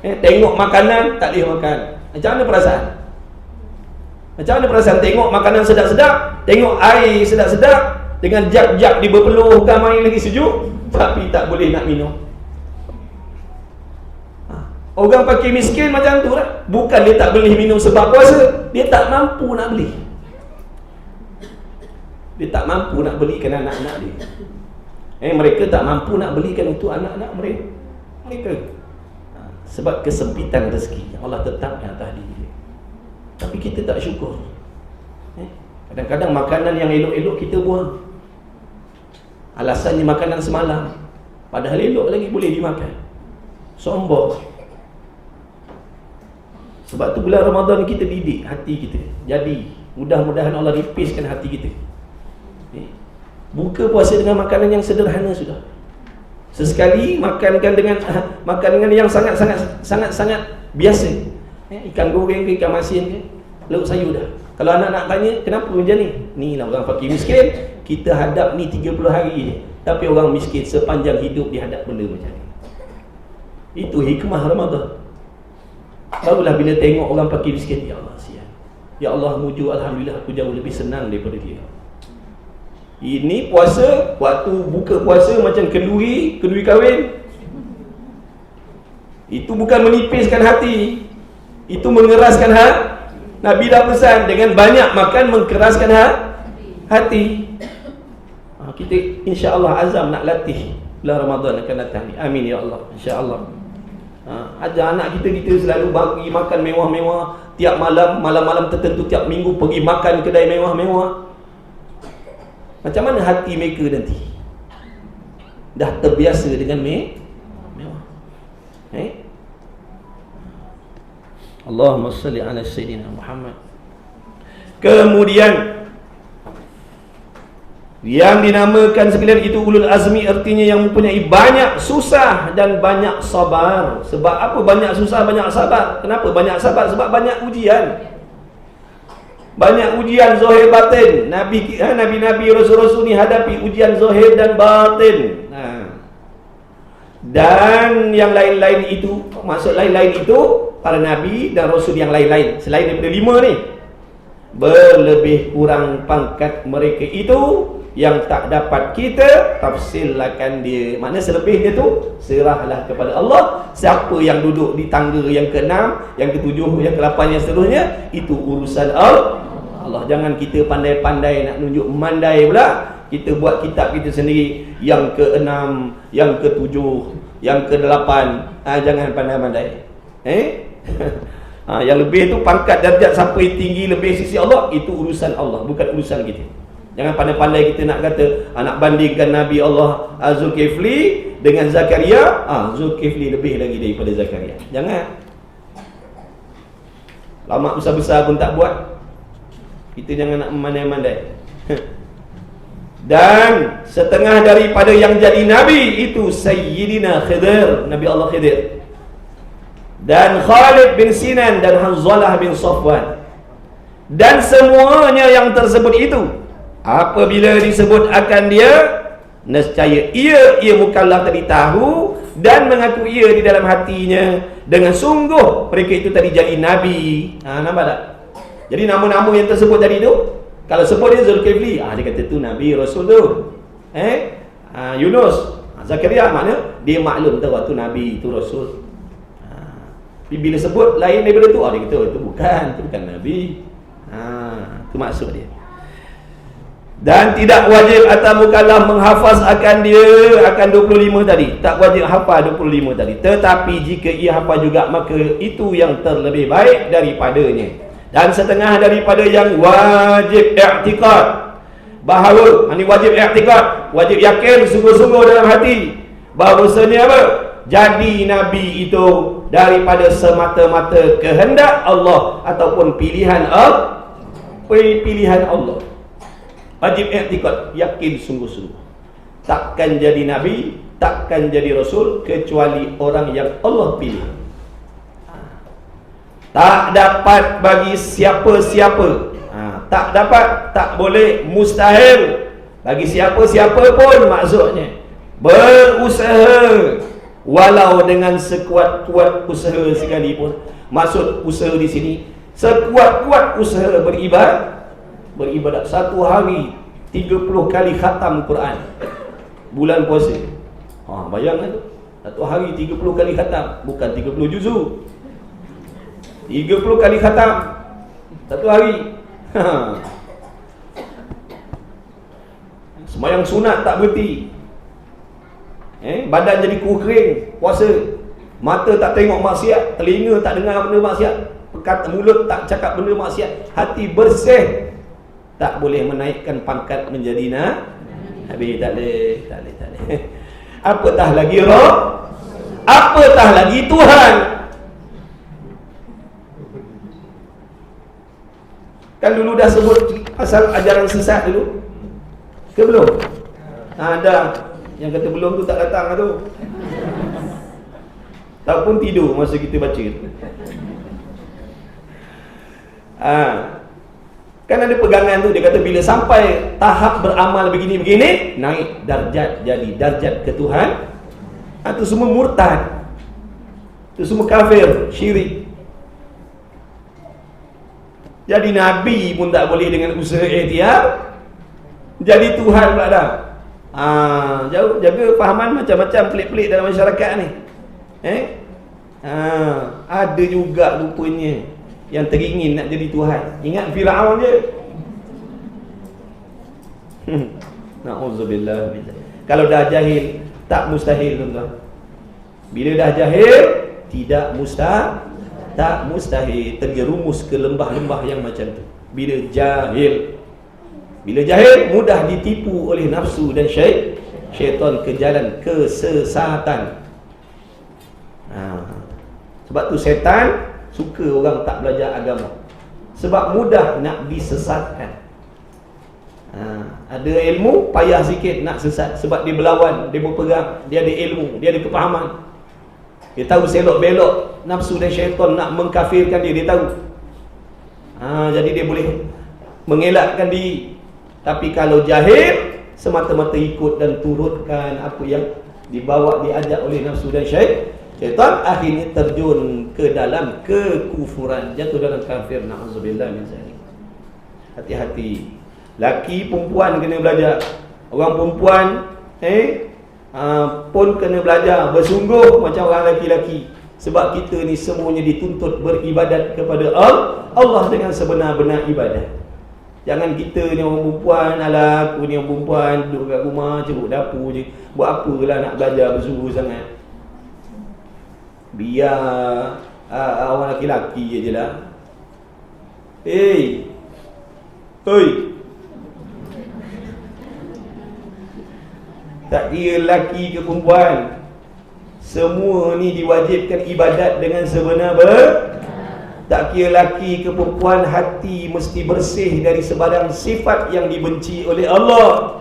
Tengok makanan tak boleh makan. Macam mana perasaan? Macam mana perasaan tengok makanan sedap-sedap, tengok air sedap-sedap dengan jap-jap diberpeluhkan main lagi sejuk, tapi tak boleh nak minum. Orang fakir miskin macam tu lah. Bukan dia tak boleh minum sebab puasa, dia tak mampu nak beli. Dia tak mampu nak belikan anak-anak dia. Mereka tak mampu nak belikan untuk anak-anak mereka. Sebab kesempitan rezeki Allah tetapkan atas diri dia. Tapi kita tak syukur. Kadang-kadang makanan yang elok-elok kita buang. Alasannya makanan semalam, padahal elok lagi boleh dimakan. Sombong. Sebab tu bulan Ramadan kita didik hati kita. Jadi mudah-mudahan Allah ripiskan hati kita. Buka puasa dengan makanan yang sederhana sudah. Sesekali makankan dengan makanan yang sangat biasa. Ikan goreng ke, ikan masin ke, lauk sayur dah. Kalau anak nak tanya, kenapa macam ni? Ni lah orang fakir miskin. Kita hadap ni 30 hari je. Tapi orang miskin sepanjang hidup dia hadap benda macam ni. Itu hikmah Ramadan. Barulah bila tengok orang fakir miskin, ya Allah siap. Ya Allah muju, alhamdulillah aku jauh lebih senang daripada dia. Ini puasa, waktu buka puasa macam kenduri kahwin. Itu bukan menipiskan hati, itu mengeraskan hati. Nabi dah pesan, dengan banyak makan mengkeraskan hati. Kita insya-Allah azam nak latih bulan Ramadan akan datang ni. Amin ya Allah, insya-Allah. Ajar anak kita selalu bagi makan mewah-mewah tiap malam tertentu, tiap minggu pergi makan kedai mewah-mewah. Macam mana hati mereka nanti? Dah terbiasa dengan mewah. Allahumma salli ala Sayyidina Muhammad. Kemudian yang dinamakan sekalian itu ulul azmi, artinya yang mempunyai banyak susah dan banyak sabar. Sebab apa banyak susah, banyak sabar? Kenapa banyak sabar? Sebab banyak ujian. Banyak ujian zahir batin. Nabi-nabi, rasul-rasul ni hadapi ujian zahir dan batin. Dan yang lain-lain itu, maksud lain-lain itu para nabi dan rasul yang lain-lain selain daripada 5 ni, berlebih kurang pangkat mereka itu yang tak dapat kita tafsirkan dia. Maknanya selebihnya tu serahlah kepada Allah. Siapa yang duduk di tangga yang ke-6, yang ke-7, yang ke-8, yang seterusnya, itu urusan Allah. Jangan kita pandai-pandai nak nunjuk mandai pula. Kita buat kitab kita sendiri, yang ke-6, yang ke-7, yang ke-8. Jangan pandai-pandai. Yang lebih tu pangkat darjat siapa yang tinggi lebih sisi Allah, itu urusan Allah, bukan urusan kita. Jangan pandai-pandai kita nak kata nak bandingkan Nabi Allah Zulkifli dengan Zakaria. Zulkifli lebih lagi daripada Zakaria. Jangan. Lama besar-besar pun tak buat. Kita jangan nak memandai-mandai. Dan setengah daripada yang jadi Nabi itu Sayyidina Khidir, Nabi Allah Khidir, dan Khalid bin Sinan dan Hanzalah bin Safwan. Dan semuanya yang tersebut itu, apabila disebut akan dia, nescaya ia mukallaf tadi tahu dan mengaku ia di dalam hatinya dengan sungguh mereka itu tadi jadi Nabi. Nampak tak? Jadi nama-nama yang tersebut tadi tu, kalau sebut dia Zulkifli, dia kata tu Nabi Rasul tu. Yunus, Zakaria, makna dia maklum tahu tu Nabi, tu Rasul. Tapi bila sebut lain daripada tu, dia kata itu bukan Nabi. Itu maksud dia. Dan tidak wajib atas mukallaf menghafaz akan dia akan 25 tadi. Tak wajib hafal 25 tadi. Tetapi jika ia hafal juga, maka itu yang terlebih baik daripadanya. Dan setengah daripada yang wajib i'tiqad, bahawa ini wajib i'tiqad, wajib yakin sungguh-sungguh dalam hati bahawasanya apa? Jadi Nabi itu daripada semata-mata kehendak Allah ataupun pilihan Allah. Wajib i'tiqad, yakin sungguh-sungguh. Takkan jadi Nabi, takkan jadi Rasul kecuali orang yang Allah pilih. Tak dapat bagi siapa-siapa, tak dapat, tak boleh, mustahil bagi siapa-siapa pun, maksudnya berusaha walau dengan sekuat-kuat usaha sekalipun. Maksud usaha di sini sekuat-kuat usaha beribadat. Satu hari 30 kali khatam Quran bulan puasa. Bayangkan tu, satu hari 30 kali khatam, bukan 30 juzuk, 30 kali khatam satu hari. Sembahyang sunat tak berhenti. Badan jadi kering, puasa. Mata tak tengok maksiat, telinga tak dengar benda maksiat, mulut tak cakap benda maksiat, hati bersih, tak boleh menaikkan pangkat menjadi Nabi. Tak boleh. Apatah lagi Rabb, apatah lagi Tuhan. Kan dulu dah sebut pasal ajaran sesat dulu ke belum? Ada yang kata belum tu tak datang tu. Tak pun tidur masa kita baca. Kan ada pegangan tu, dia kata bila sampai tahap beramal begini-begini, naik darjat, jadi darjat ke Tuhan. Itu semua murtad, itu semua kafir, syirik. Jadi Nabi pun tak boleh dengan usaha ikhtiar, jadi Tuhan pula dah. Jauh, jaga fahaman macam-macam pelik-pelik dalam masyarakat ni. Ada juga rupanya yang teringin nak jadi Tuhan. Ingat Firaun je. Na'udzubillah. Kalau dah jahil, tak mustahil tuan-tuan. Bila dah jahil, tak mustahil terjerumus ke lembah-lembah yang macam tu. Bila jahil, mudah ditipu oleh nafsu dan syaitan ke jalan kesesatan. Sebab tu setan suka orang tak belajar agama, sebab mudah nak disesatkan. Ada ilmu, payah sikit nak sesat, sebab dia berlawan, dia berpegang, dia ada ilmu, dia ada kepahaman, dia tahu selok-belok nafsu dan syaitan nak mengkafirkan dia, dia tahu. Jadi dia boleh mengelakkan diri. Tapi kalau jahil, semata-mata ikut dan turutkan apa yang dibawa, diajak oleh nafsu dan syaitan, akhirnya terjun ke dalam kekufuran, jatuh dalam kafir. Na'udzubillah min zalik. Hati-hati. Laki perempuan kena belajar. Orang perempuan pun kena belajar bersungguh macam orang laki-laki. Sebab kita ni semuanya dituntut beribadat kepada Allah dengan sebenar-benar ibadat. Jangan kita ni orang perempuan, alah aku ni orang perempuan, duduk kat rumah, ceruk dapur je, buat apalah nak belajar bersungguh sangat. Biar orang laki-laki je lah. Hei, tak kira lelaki ke perempuan, semua ni diwajibkan ibadat dengan sebenar. Tak kira lelaki ke perempuan, hati mesti bersih dari sebarang sifat yang dibenci oleh Allah.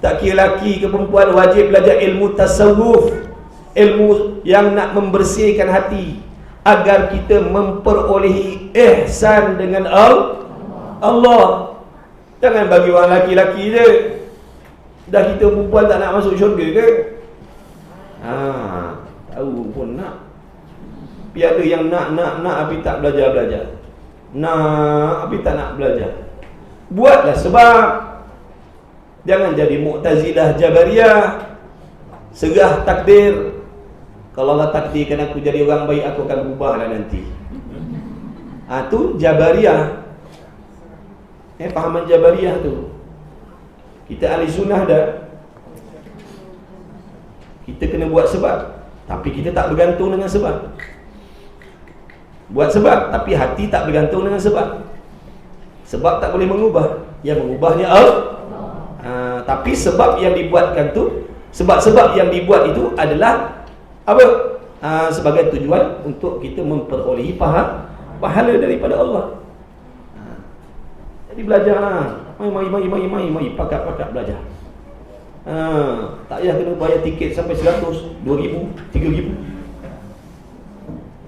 Tak kira lelaki ke perempuan, wajib belajar ilmu tasawuf, ilmu yang nak membersihkan hati agar kita memperolehi ihsan dengan Allah. Jangan bagi orang laki-laki je. Dah kita perempuan tak nak masuk syurga ke? Tahu pun nak. Ada yang nak tapi tak belajar. Nak tapi tak nak belajar. Buatlah sebab. Jangan jadi Mu'tazilah Jabariyah, serah takdir. Kalau Allah takdirkan aku jadi orang baik, aku akan ubahlah nanti. Tu Jabariyah. Fahaman Jabariyah tu. Kita ahli sunnah dah. Kita kena buat sebab, tapi kita tak bergantung dengan sebab. Buat sebab, tapi hati tak bergantung dengan sebab. Sebab tak boleh mengubah. Yang mengubahnya Allah. Tapi sebab yang dibuatkan tu, sebab-sebab yang dibuat itu adalah apa? Sebagai tujuan untuk kita memperolehi pahala daripada Allah. Jadi belajarlah. Mari pakat belajar. Tak payah kena bayar tiket sampai 100, 2,000, 3,000.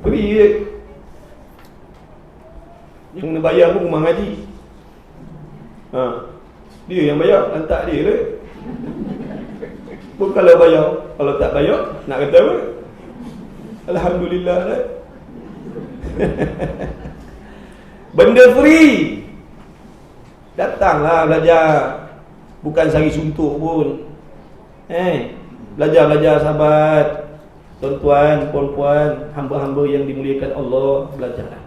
Pergi je. Yang kena bayar pun rumah ngaji. Dia yang bayar, hantar dia lah. Pun kalau bayar, kalau tak bayar, nak kata apa? Alhamdulillah lah. Benda free. Datanglah belajar. Bukan sari suntuk pun. Belajar sahabat, tuan-tuan, puan-puan, hamba-hamba yang dimuliakan Allah, belajarlah.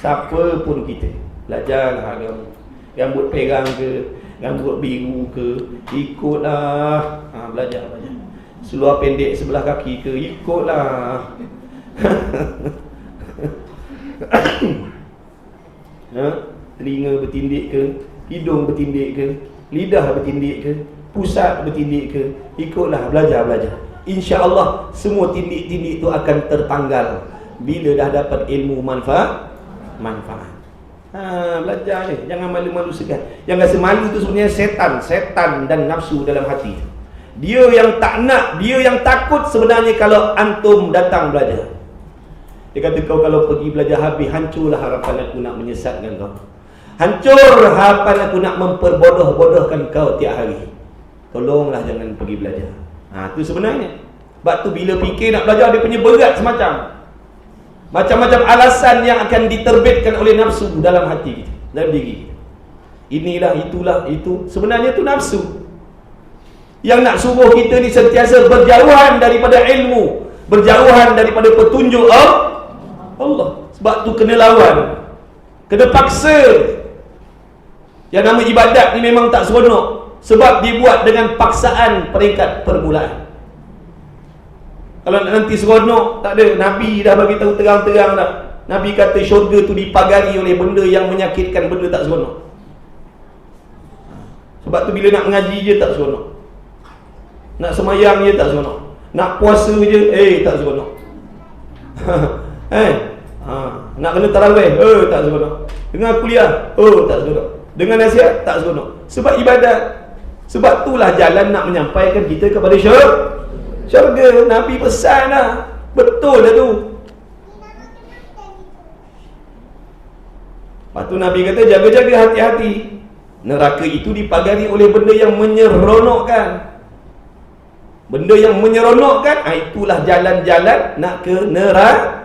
Siapa pun kita, belajarlah agama. Rambut perang ke, rambut biru ke, ikutlah. Belajar. Seluar pendek sebelah kaki ke, ikutlah. Telinga bertindik ke, hidung bertindik ke, lidah bertindik ke, pusat bertindik ke, ikutlah, belajar. InsyaAllah semua tindik-tindik itu akan tertanggal bila dah dapat ilmu manfaat. Belajar ni, jangan malu-malu segan. Yang rasa malu tu sebenarnya setan dan nafsu dalam hati. Dia yang tak nak, dia yang takut sebenarnya kalau antum datang belajar. Dia kata, kau kalau pergi belajar habis, hancurlah harapan aku nak menyesatkan kau. Hancur harapan aku nak memperbodoh-bodohkan kau tiap hari. Tolonglah jangan pergi belajar. Tu sebenarnya. Sebab tu bila fikir nak belajar, dia punya berat macam-macam alasan yang akan diterbitkan oleh nafsu dalam hati kita, dalam diri kita. Inilah, itulah, itu. Sebenarnya itu nafsu yang nak suruh kita ni sentiasa berjauhan daripada ilmu, berjauhan daripada petunjuk Allah. Sebab tu kena lawan, kena paksa. Yang nama ibadat ni memang tak seronok, sebab dibuat dengan paksaan peringkat permulaan. Kalau nanti seronok, tak ada. Nabi dah bagi tahu terang-terang dah. Nabi kata syurga tu dipagari oleh benda yang menyakitkan, benda tak seronok. Sebab tu bila nak mengaji je tak seronok, nak semayang je tak seronok, nak puasa je tak seronok. Nak kena tarawih tak seronok, dengar kuliah tak seronok, dengar nasihat tak seronok. Sebab ibadat. Sebab itulah jalan nak menyampaikan kita kepada syurga. Nabi pesan dah, betul dah tu. Lepas tu Nabi kata, jaga-jaga, hati-hati. Neraka itu dipagari oleh benda yang menyeronokkan. Benda yang menyeronokkan, itulah jalan-jalan nak ke neraka.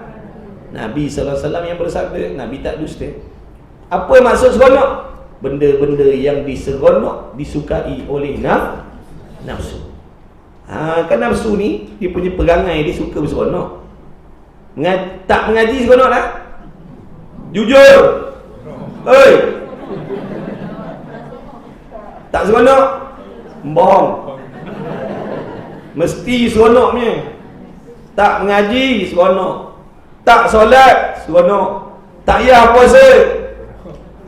Nabi SAW yang bersabda, Nabi tak dusta. Apa maksud seronok? Benda-benda yang diseronok, disukai oleh nafsu. Kan nafsu ni, dia punya perangai, dia suka berseronok. Tak mengaji seronok lah. Jujur. Tak seronok, bohong. Mesti seronoknya. Tak mengaji, seronok. Tak solat, seronok. Tak payah puasa,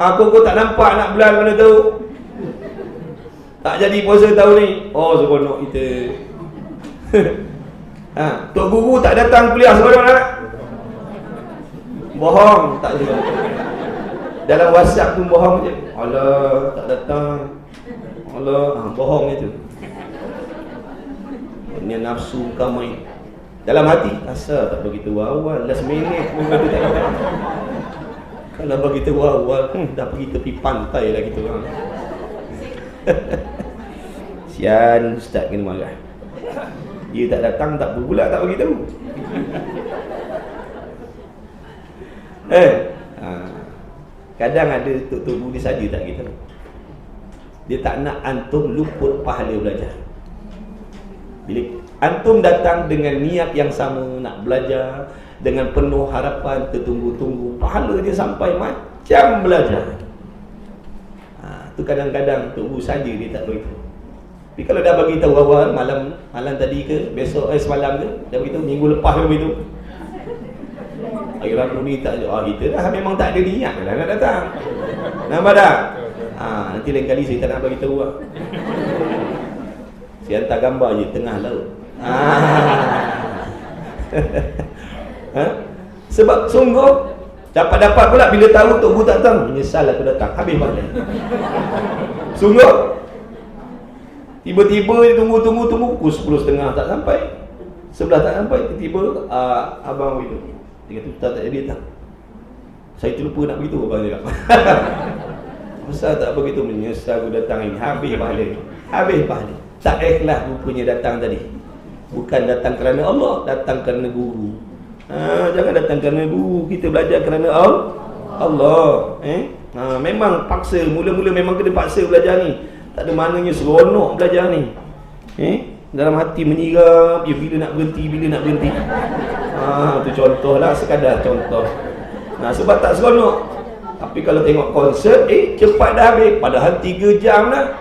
aku tak nampak nak bulan mana tahu. Tak jadi puasa tahun ni, seronok kita. Tok guru tak datang kuliah, seronok tak? Bohong, tak seronok. Dalam WhatsApp tu bohong je. Alah, tak datang. Alah, bohong itu. Ini nafsu kau main. Dalam hati, asal tak begitu awal, last minute pun kata tak datang. Kalau begitu awal, dah pergi tepi pantai lah kita orang. Sian, ustaz kena marah. Dia tak datang, tak pula tak beritahu. Kadang ada Tok Guru dia saja tak kita. Dia tak nak antum luput pahala belajar. Bila antum datang dengan niat yang sama nak belajar, dengan penuh harapan, tertunggu-tunggu, pahala dia sampai macam belajar. Tu kadang-kadang Tok Guru saja dia tak beritahu. Tapi kalau dah bagi tahu awal, malam tadi ke, besok semalam ke, dah beritahu, minggu lepas ke beritahu. Hari Rabu ni tak, kita dah memang tak ada niat lah nak datang. Nampak tak? Nanti lain kali saya tak nak bagi tahu lah. Saya hantar gambar je tengah laut. Sebab sungguh dapat pula bila tahu Tok Guru tak datang, menyesal aku datang, habis pahala. Sungguh tiba-tiba tunggu pukul 10.30 tak sampai, 11 tak sampai, tiba-tiba abang itu dia kata tak jadi datang. Saya terlupa nak beritahu abang dia. Masa tak begitu, menyesal aku datang ini, habis pahala. Tak ikhlas rupanya datang tadi. Bukan datang kerana Allah, datang kerana guru. Jangan datang kerana guru, kita belajar kerana Allah. Memang paksa, mula-mula memang kena paksa belajar ni. Tak ada maknanya seronok belajar ni. Dalam hati menyirap, bila nak berhenti. Tu contoh lah, sekadar contoh. Sebab tak seronok. Tapi kalau tengok konsert, cepat dah habis. Padahal 3 jam dah.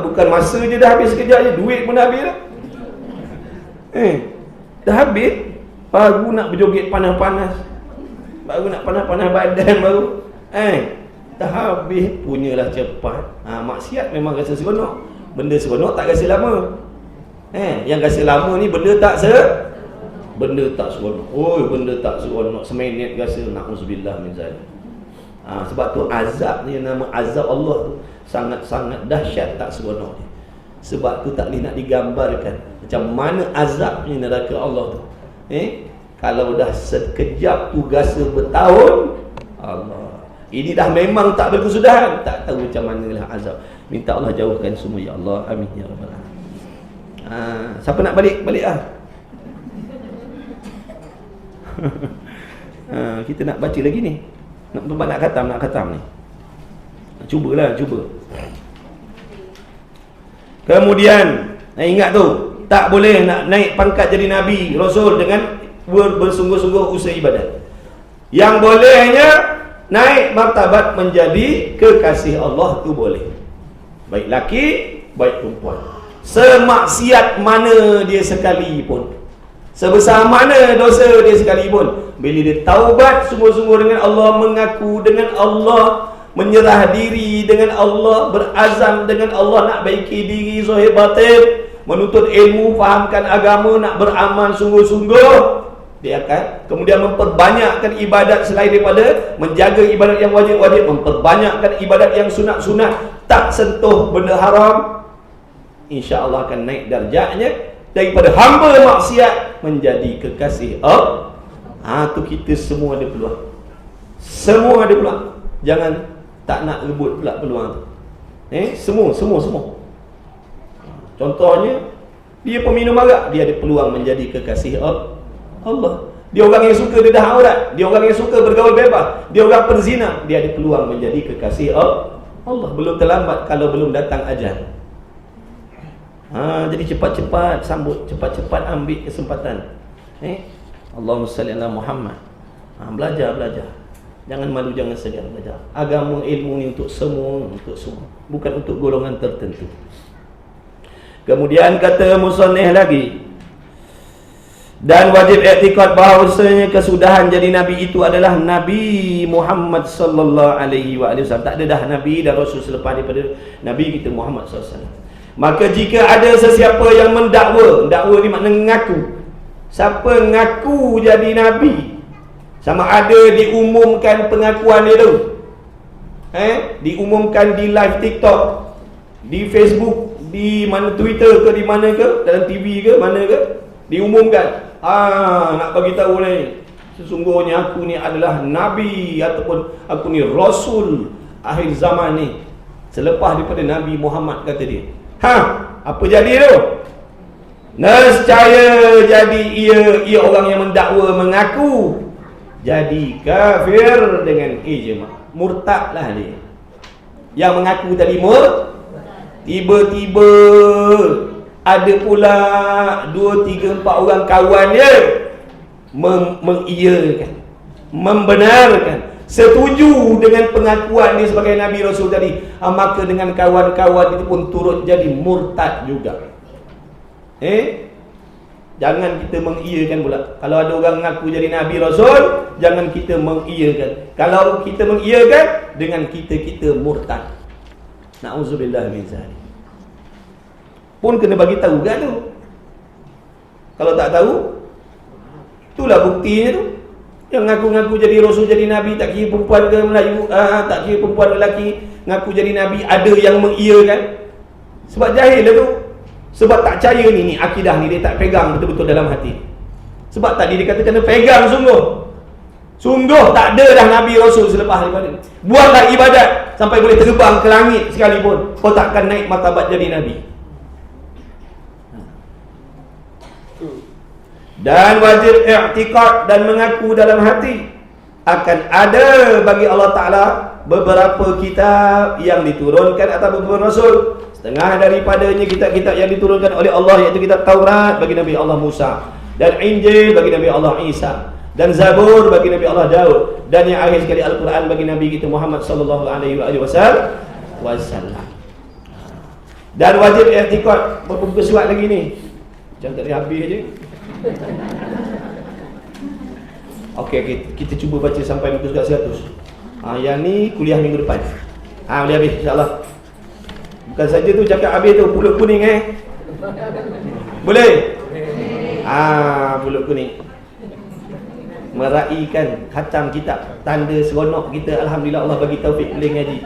Bukan masa je dah habis sekejap je, duit pun dah habis dah. Dah habis, baru nak berjoget panas-panas, baru nak panas-panas badan baru. Dah habis, punyalah cepat. Maksiat memang rasa seronok. Benda seronok tak rasa lama. Yang rasa lama ni benda tak seronok. Benda tak seronok, seminit rasa na'udzubillah min zalik. Sebab tu azab ni, nama azab Allah tu sangat-sangat dahsyat, tak seronok ni. Sebab tu tak boleh nak digambarkan macam mana azabnya neraka Allah tu. Kalau dah sekejap tu rasa bertahun, Allah, ini dah memang tak berkesudahan, tak tahu macam manalah azab. Minta Allah jauhkan semua, ya Allah, amin ya rabbal alamin. Siapa nak balik? Balik lah. Kita nak baca lagi ni. Nak khatam ni. Cubalah, cuba. Kemudian, ingat tu, tak boleh nak naik pangkat jadi Nabi, Rasul dengan bersungguh-sungguh usaha ibadat. Yang bolehnya naik martabat menjadi kekasih Allah tu boleh. Baik laki, baik perempuan. Semaksiat mana dia sekalipun, sebesar mana dosa dia sekalipun, bila dia taubat sungguh-sungguh dengan Allah, mengaku dengan Allah, menyerah diri dengan Allah, berazam dengan Allah nak baiki diri zahir batin, menuntut ilmu, fahamkan agama, nak beramal sungguh-sungguh, dia akan kemudian memperbanyakkan ibadat selain daripada menjaga ibadat yang wajib-wajib, memperbanyakkan ibadat yang sunat-sunat, tak sentuh benda haram, insya-Allah akan naik darjatnya daripada hamba maksiat menjadi kekasih Allah. Tu kita semua ada peluang. Semua ada peluang. Jangan tak nak rebut pula peluang tu. Semua. Contohnya, dia peminum arak, dia ada peluang menjadi kekasih Allah. Dia orang yang suka dedah aurat, dia orang yang suka bergaul bebas, dia orang perzina, dia ada peluang menjadi kekasih Allah. Belum terlambat kalau belum datang ajal. Jadi cepat-cepat sambut, cepat-cepat ambil kesempatan. Allahumma salli ala Muhammad. Belajar. Jangan malu, jangan segan belajar. Agama, ilmu ni untuk semua, bukan untuk golongan tertentu. Kemudian kata musannif lagi, dan wajib i'tikad bahawasanya kesudahan jadi nabi itu adalah Nabi Muhammad sallallahu alaihi wasallam. Tak ada dah nabi dan rasul selepas daripada nabi kita Muhammad sallallahu alaihi wasallam. Maka jika ada sesiapa yang mendakwa ni makna mengaku, siapa ngaku jadi nabi, sama ada diumumkan pengakuan dia tu, diumumkan di live TikTok, di Facebook, di mana Twitter ke, di mana ke, dalam TV ke, mana ke, diumumkan, nak bagi tahu ni, sesungguhnya aku ni adalah nabi ataupun aku ni rasul akhir zaman ni, selepas daripada Nabi Muhammad, kata dia. Apa jadi tu? Nescaya jadi ia orang yang mendakwa mengaku jadi kafir dengan ijma'. Murtadlah dia. Yang mengaku tadi tiba-tiba ada pula 2, 3, 4 orang kawan dia mengiyakan, membenarkan, setuju dengan pengakuan dia sebagai Nabi Rasul tadi, maka dengan kawan-kawan itu pun turut jadi murtad juga. Jangan kita mengiyakan pula. Kalau ada orang mengaku jadi Nabi Rasul, jangan kita mengiyakan. Kalau kita mengiyakan, dengan kita murtad. Na'udzubillah min zalik. Pun kena bagi tahu kan tu. Kalau tak tahu, itulah buktinya tu. Yang ngaku-ngaku jadi Rasul, jadi Nabi, tak kira perempuan ke Melayu, tak kira perempuan lelaki, ngaku jadi Nabi, ada yang mengiyakan. Sebab jahil lah tu. Sebab tak percaya ni akidah ni dia tak pegang betul-betul dalam hati. Sebab tadi dia kata kena pegang sungguh tak ada dah Nabi Rasul selepas daripada. Buatlah ibadat sampai boleh terbang ke langit sekalipun, kau takkan naik martabat jadi Nabi. Dan wajib i'tikad dan mengaku dalam hati akan ada bagi Allah Ta'ala beberapa kitab yang diturunkan atas beberapa Rasul. Setengah daripadanya kitab-kitab yang diturunkan oleh Allah, iaitu kitab Taurat bagi Nabi Allah Musa, dan Injil bagi Nabi Allah Isa, dan Zabur bagi Nabi Allah Daud, dan yang akhir sekali Al-Quran bagi Nabi kita Muhammad sallallahu alaihi wasallam. Dan wajib i'tikad berapa muka surat lagi ni? Macam tak ada habis je. Okey, kita cuba baca sampai muka surat 100. Yang ni kuliah minggu depan. Boleh habis insya-Allah. Bukan saja tu cakap habis tu pulut kuning Boleh? Pulut kuning. Meraihkan khatam kitab, tanda seronok kita. Alhamdulillah Allah bagi taufik boleh ngaji.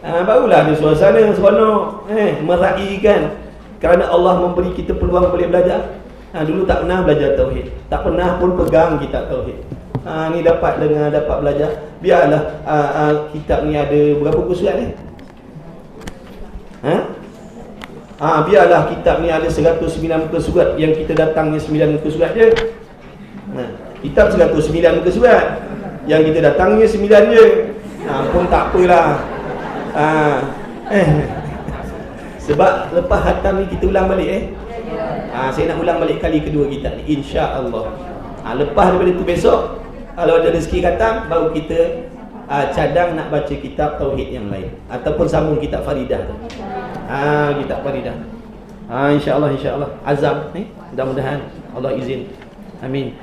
Barulah ada suasana seronok. Meraihkan kerana Allah memberi kita peluang boleh belajar. Dulu tak pernah belajar tauhid, tak pernah pun pegang kitab tauhid. Ni dapat dengar, dapat belajar. Biarlah kitab ni ada berapa muka surat ni? Biarlah kitab ni ada 109 muka surat, yang kita datangnya 9 muka surat je. Kitab 109 muka surat, yang kita datangnya 9 je. Pun tak apalah. Sebab lepas khatam ni kita ulang balik saya nak ulang balik kali kedua kitab ni, insya-Allah. Lepas daripada tu besok kalau ada rezeki khatam, baru kita cadang nak baca kitab tauhid yang lain, ataupun sambung kitab Faridah tu. Kitab Faridah. Insya-Allah azam ni, mudah-mudahan Allah izin. Amin.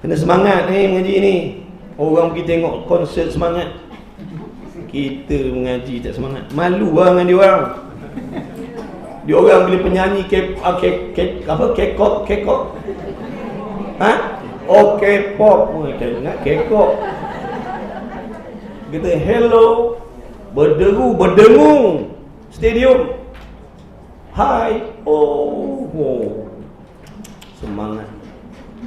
Kena semangat mengaji ni. Orang pergi tengok konsert semangat, kita mengaji tak semangat. Malu dengan dia orang. Dia orang bila penyanyi K-pop. K-pop. Ingat K-pop. Kata hello, berdengung stadium. Hai, semangat.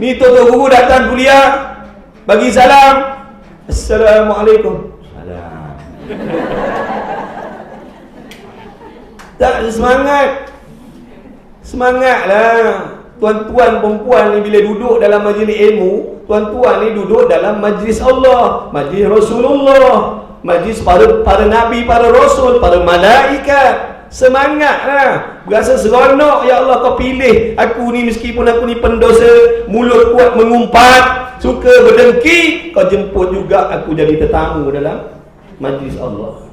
Ni tuan-tuan guru datang kuliah, bagi salam, Assalamualaikum. Salam. Tak semangatlah. Tuan-tuan perempuan ni bila duduk dalam majlis ilmu, tuan-tuan ni duduk dalam majlis Allah, majlis Rasulullah, majlis para nabi, para rasul, para malaikat. Semangatlah. Berasa seronok, ya Allah kau pilih aku ni, meskipun aku ni pendosa, mulut kuat mengumpat, suka berdengki, kau jemput juga aku jadi tetamu dalam majlis Allah.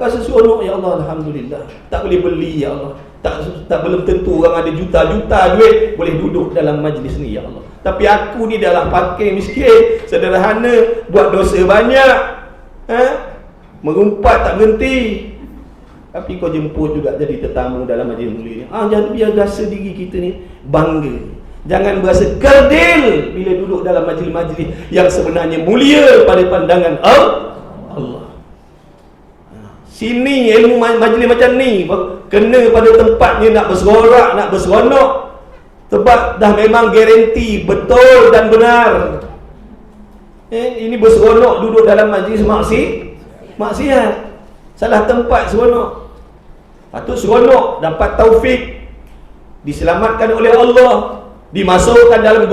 Rasa seronok, ya Allah, alhamdulillah. Tak boleh beli, ya Allah. Tak belum tentu orang ada juta-juta duit boleh duduk dalam majlis ni, ya Allah. Tapi aku ni adalah pakai miskin, sederhana, buat dosa banyak, mengumpat tak berhenti, tapi kau jemput juga jadi tetamu dalam majlis mulia ni. Jangan biar rasa diri kita ni bangga. Jangan berasa kerdil bila duduk dalam majlis-majlis yang sebenarnya mulia pada pandangan Allah. Sini ilmu majlis macam ni kena pada tempatnya nak bersorak, nak berseronok. Sebab dah memang garanti betul dan benar. Ini berseronok duduk dalam majlis maksiat. Salah tempat seronok. Patut seronok, dapat taufik, diselamatkan oleh Allah, dimasukkan dalam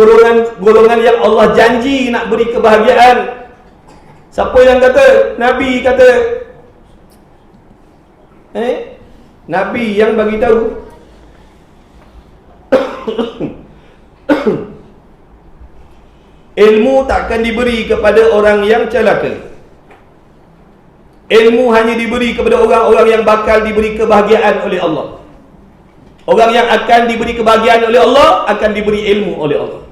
golongan yang Allah janji nak beri kebahagiaan. Siapa yang kata? Nabi kata. Nabi yang bagi tahu. Ilmu takkan diberi kepada orang yang celaka. Ilmu hanya diberi kepada orang-orang yang bakal diberi kebahagiaan oleh Allah. Orang yang akan diberi kebahagiaan oleh Allah akan diberi ilmu oleh Allah.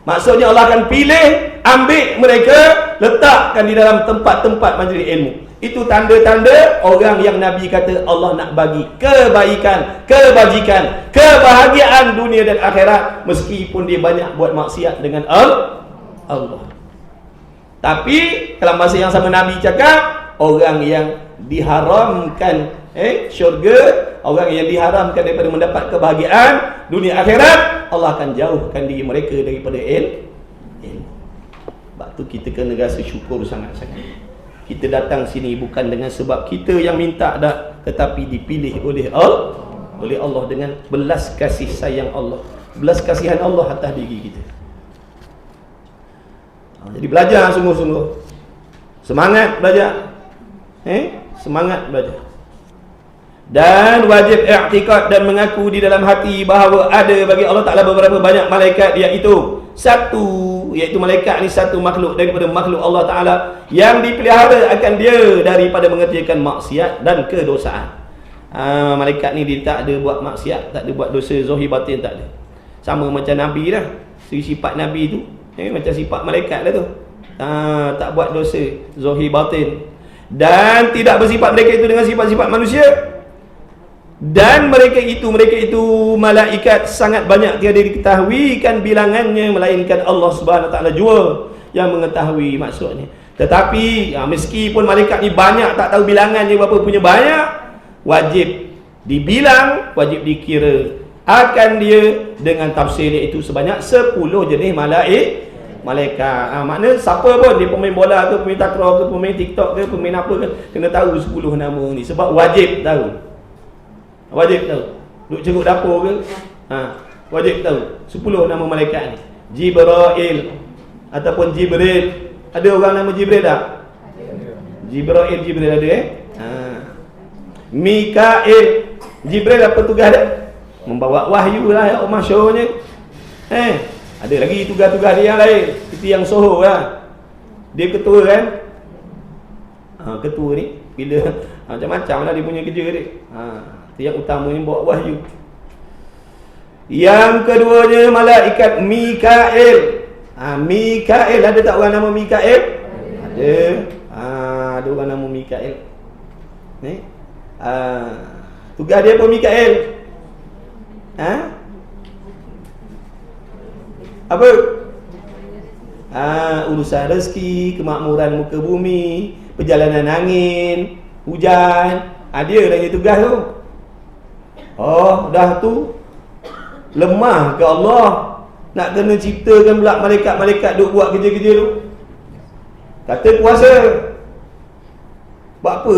Maksudnya Allah akan pilih, ambil mereka, letakkan di dalam tempat-tempat majlis ilmu. Itu tanda-tanda orang yang Nabi kata Allah nak bagi kebaikan, kebajikan, kebahagiaan dunia dan akhirat, meskipun dia banyak buat maksiat dengan Allah. Tapi dalam masa yang sama Nabi cakap, orang yang diharamkan syurga, orang yang diharamkan daripada mendapat kebahagiaan dunia akhirat, Allah akan jauhkan diri mereka daripada ilmu. Sebab tu kita kena rasa syukur sangat-sangat. Kita datang sini bukan dengan sebab kita yang minta dah, tetapi dipilih oleh Allah dengan belas kasih sayang Allah, belas kasihan Allah atas diri kita. Jadi belajar sungguh-sungguh. Semangat belajar. Semangat belajar. Dan wajib i'tikad dan mengaku di dalam hati bahawa ada bagi Allah Ta'ala beberapa banyak malaikat, iaitu satu, iaitu malaikat ni satu makhluk daripada makhluk Allah Ta'ala yang dipelihara akan dia daripada mengerjakan maksiat dan kedosaan. Malaikat ni dia tak ada buat maksiat, tak ada buat dosa zahir batin, tak ada. Sama macam Nabi lah, sifat Nabi tu macam sifat malaikat lah tu. Tak buat dosa zahir batin, dan tidak bersifat mereka itu dengan sifat-sifat manusia. Dan mereka itu malaikat sangat banyak, tiada diketahui kan bilangannya melainkan Allah Subhanahu Wa Taala jua yang mengetahui maksudnya. Tetapi meskipun malaikat ni banyak, tak tahu bilangannya berapa punya banyak, wajib dibilang, wajib dikira akan dia dengan tafsir iaitu sebanyak 10 jenis malaikat. Maknanya siapa pun, dia pemain bola ke, pemain takraw ke, pemain TikTok ke, pemain apa ke, kena tahu 10 nama ni, sebab wajib tahu. Wajib tahu. Duk ceruk dapur ke, wajib tahu 10 nama malaikat ni. Jibril ataupun Jibril. Ada orang nama Jibril tak? Jibril ada Mikail. Jibril apa tugas dia? Membawa wahyu lah, masyhurnya. Ada lagi tugas-tugas dia yang lain. Itu yang soho lah. Dia ketua kan. Ketua ni bila macam-macam lah dia punya kerja dia. Itu yang utamanya bawa wahyu. Yang keduanya malaikat Mikail. Mikail, ada tak orang nama Mikail? Ada. Ada orang nama Mikail. Tugas dia apa Mikail? Apa? Urusan rezeki, kemakmuran muka bumi, perjalanan angin, hujan. Dia lah tugas tu. Dah tu lemah ke Allah nak kena ciptakan pula malaikat-malaikat duk buat kerja-kerja tu. Kata kuasa. Buat apa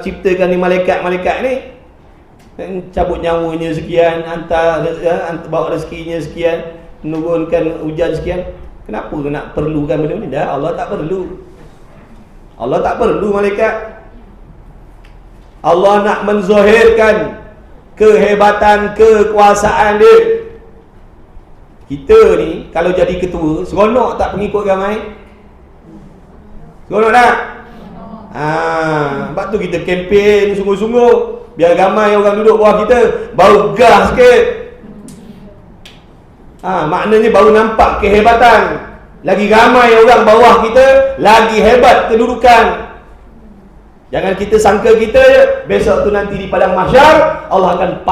ciptakan ni malaikat-malaikat ni? Cabut nyawanya sekian, hantar bawa rezekinya sekian, menurunkan hujan sekian. Kenapa nak perlukan benda ni? Dah Allah tak perlu. Allah tak perlu malaikat. Allah nak menzahirkan kehebatan, kekuasaan dia. Kita ni kalau jadi ketua, seronok tak pengikut ramai? Seronok tak? Sebab tu kita kempen sungguh-sungguh, biar ramai orang duduk bawah kita, baru gas sikit. Maknanya baru nampak kehebatan. Lagi ramai orang bawah kita, lagi hebat kedudukan. Jangan kita sangka kita besok tu nanti di padang mahsyar Allah akan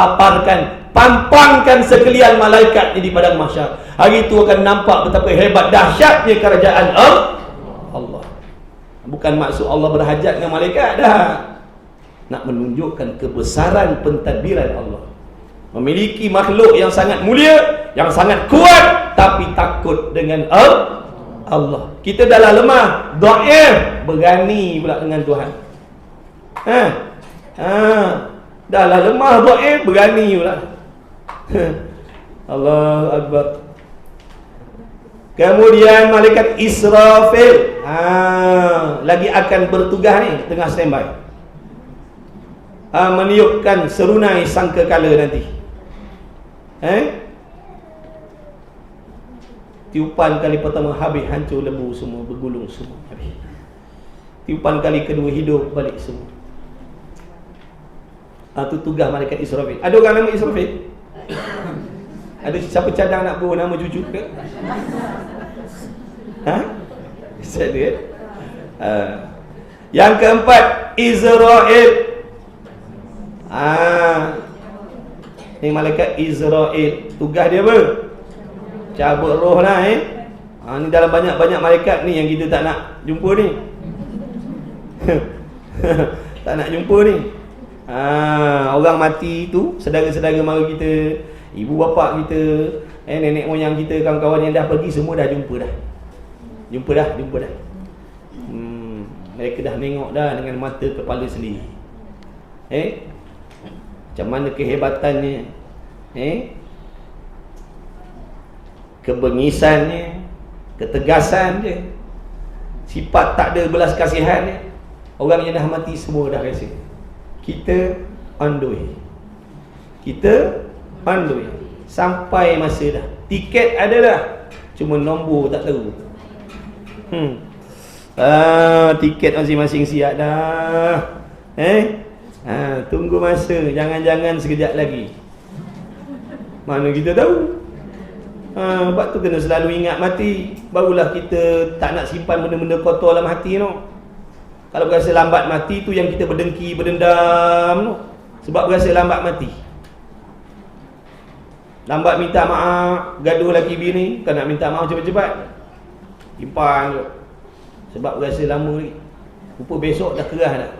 pampangkan sekalian malaikat di padang mahsyar. Hari itu akan nampak betapa hebat dahsyatnya kerajaan Allah. Bukan maksud Allah berhajat dengan malaikat dah. Nak menunjukkan kebesaran pentadbiran Allah. Memiliki makhluk yang sangat mulia, yang sangat kuat, tapi takut dengan Allah. Kita dah lemah, dhaif, berani pula dengan Tuhan. Dah lah lemah, dhaif, berani pula. Allahu Akbar. Kemudian malaikat Israfil lagi akan bertugas ni, tengah standby, meniupkan serunai sangkakala nanti. Tiupan kali pertama habis, hancur lembu semua, bergulung semua habis. Tiupan kali kedua hidup balik semua. Itu tugas malaikat Israfil. Ada orang nama Israfil? Ada siapa cadang nak bawa nama cucu ke? Ada. Yang keempat, Israel. Ni malaikat Israel. Tugas dia apa? Cabut roh lah ni dalam banyak-banyak malaikat ni yang kita tak nak jumpa ni. Tak nak jumpa ni. Orang mati tu, saudara-saudara mara kita, ibu bapa kita, nenek moyang kita, kawan-kawan yang dah pergi, semua dah jumpa dah. Jumpa dah. Mereka dah tengok dah dengan mata kepala sendiri. Macam mana kehebatannya, kebengisannya, ketegasan dia, sifat tak ada belas kasihan dia. Orang yang dah mati semua dah rasa. Kita on the way. Sampai masa dah. Tiket ada dah, cuma nombor tak tahu. Tiket masing-masing siap dah. Tunggu masa, jangan-jangan sekejap lagi. Mana kita tahu. Sebab tu kena selalu ingat mati. Barulah kita tak nak simpan benda-benda kotor dalam hati tu. Kalau berasa lambat mati tu yang kita berdengki, berdendam tu. Sebab berasa lambat mati. Lambat minta maaf, gaduh laki bini, kan nak minta maaf cepat-cepat, simpan je. Sebab berasa lama lagi. Rupa besok dah kerah dah.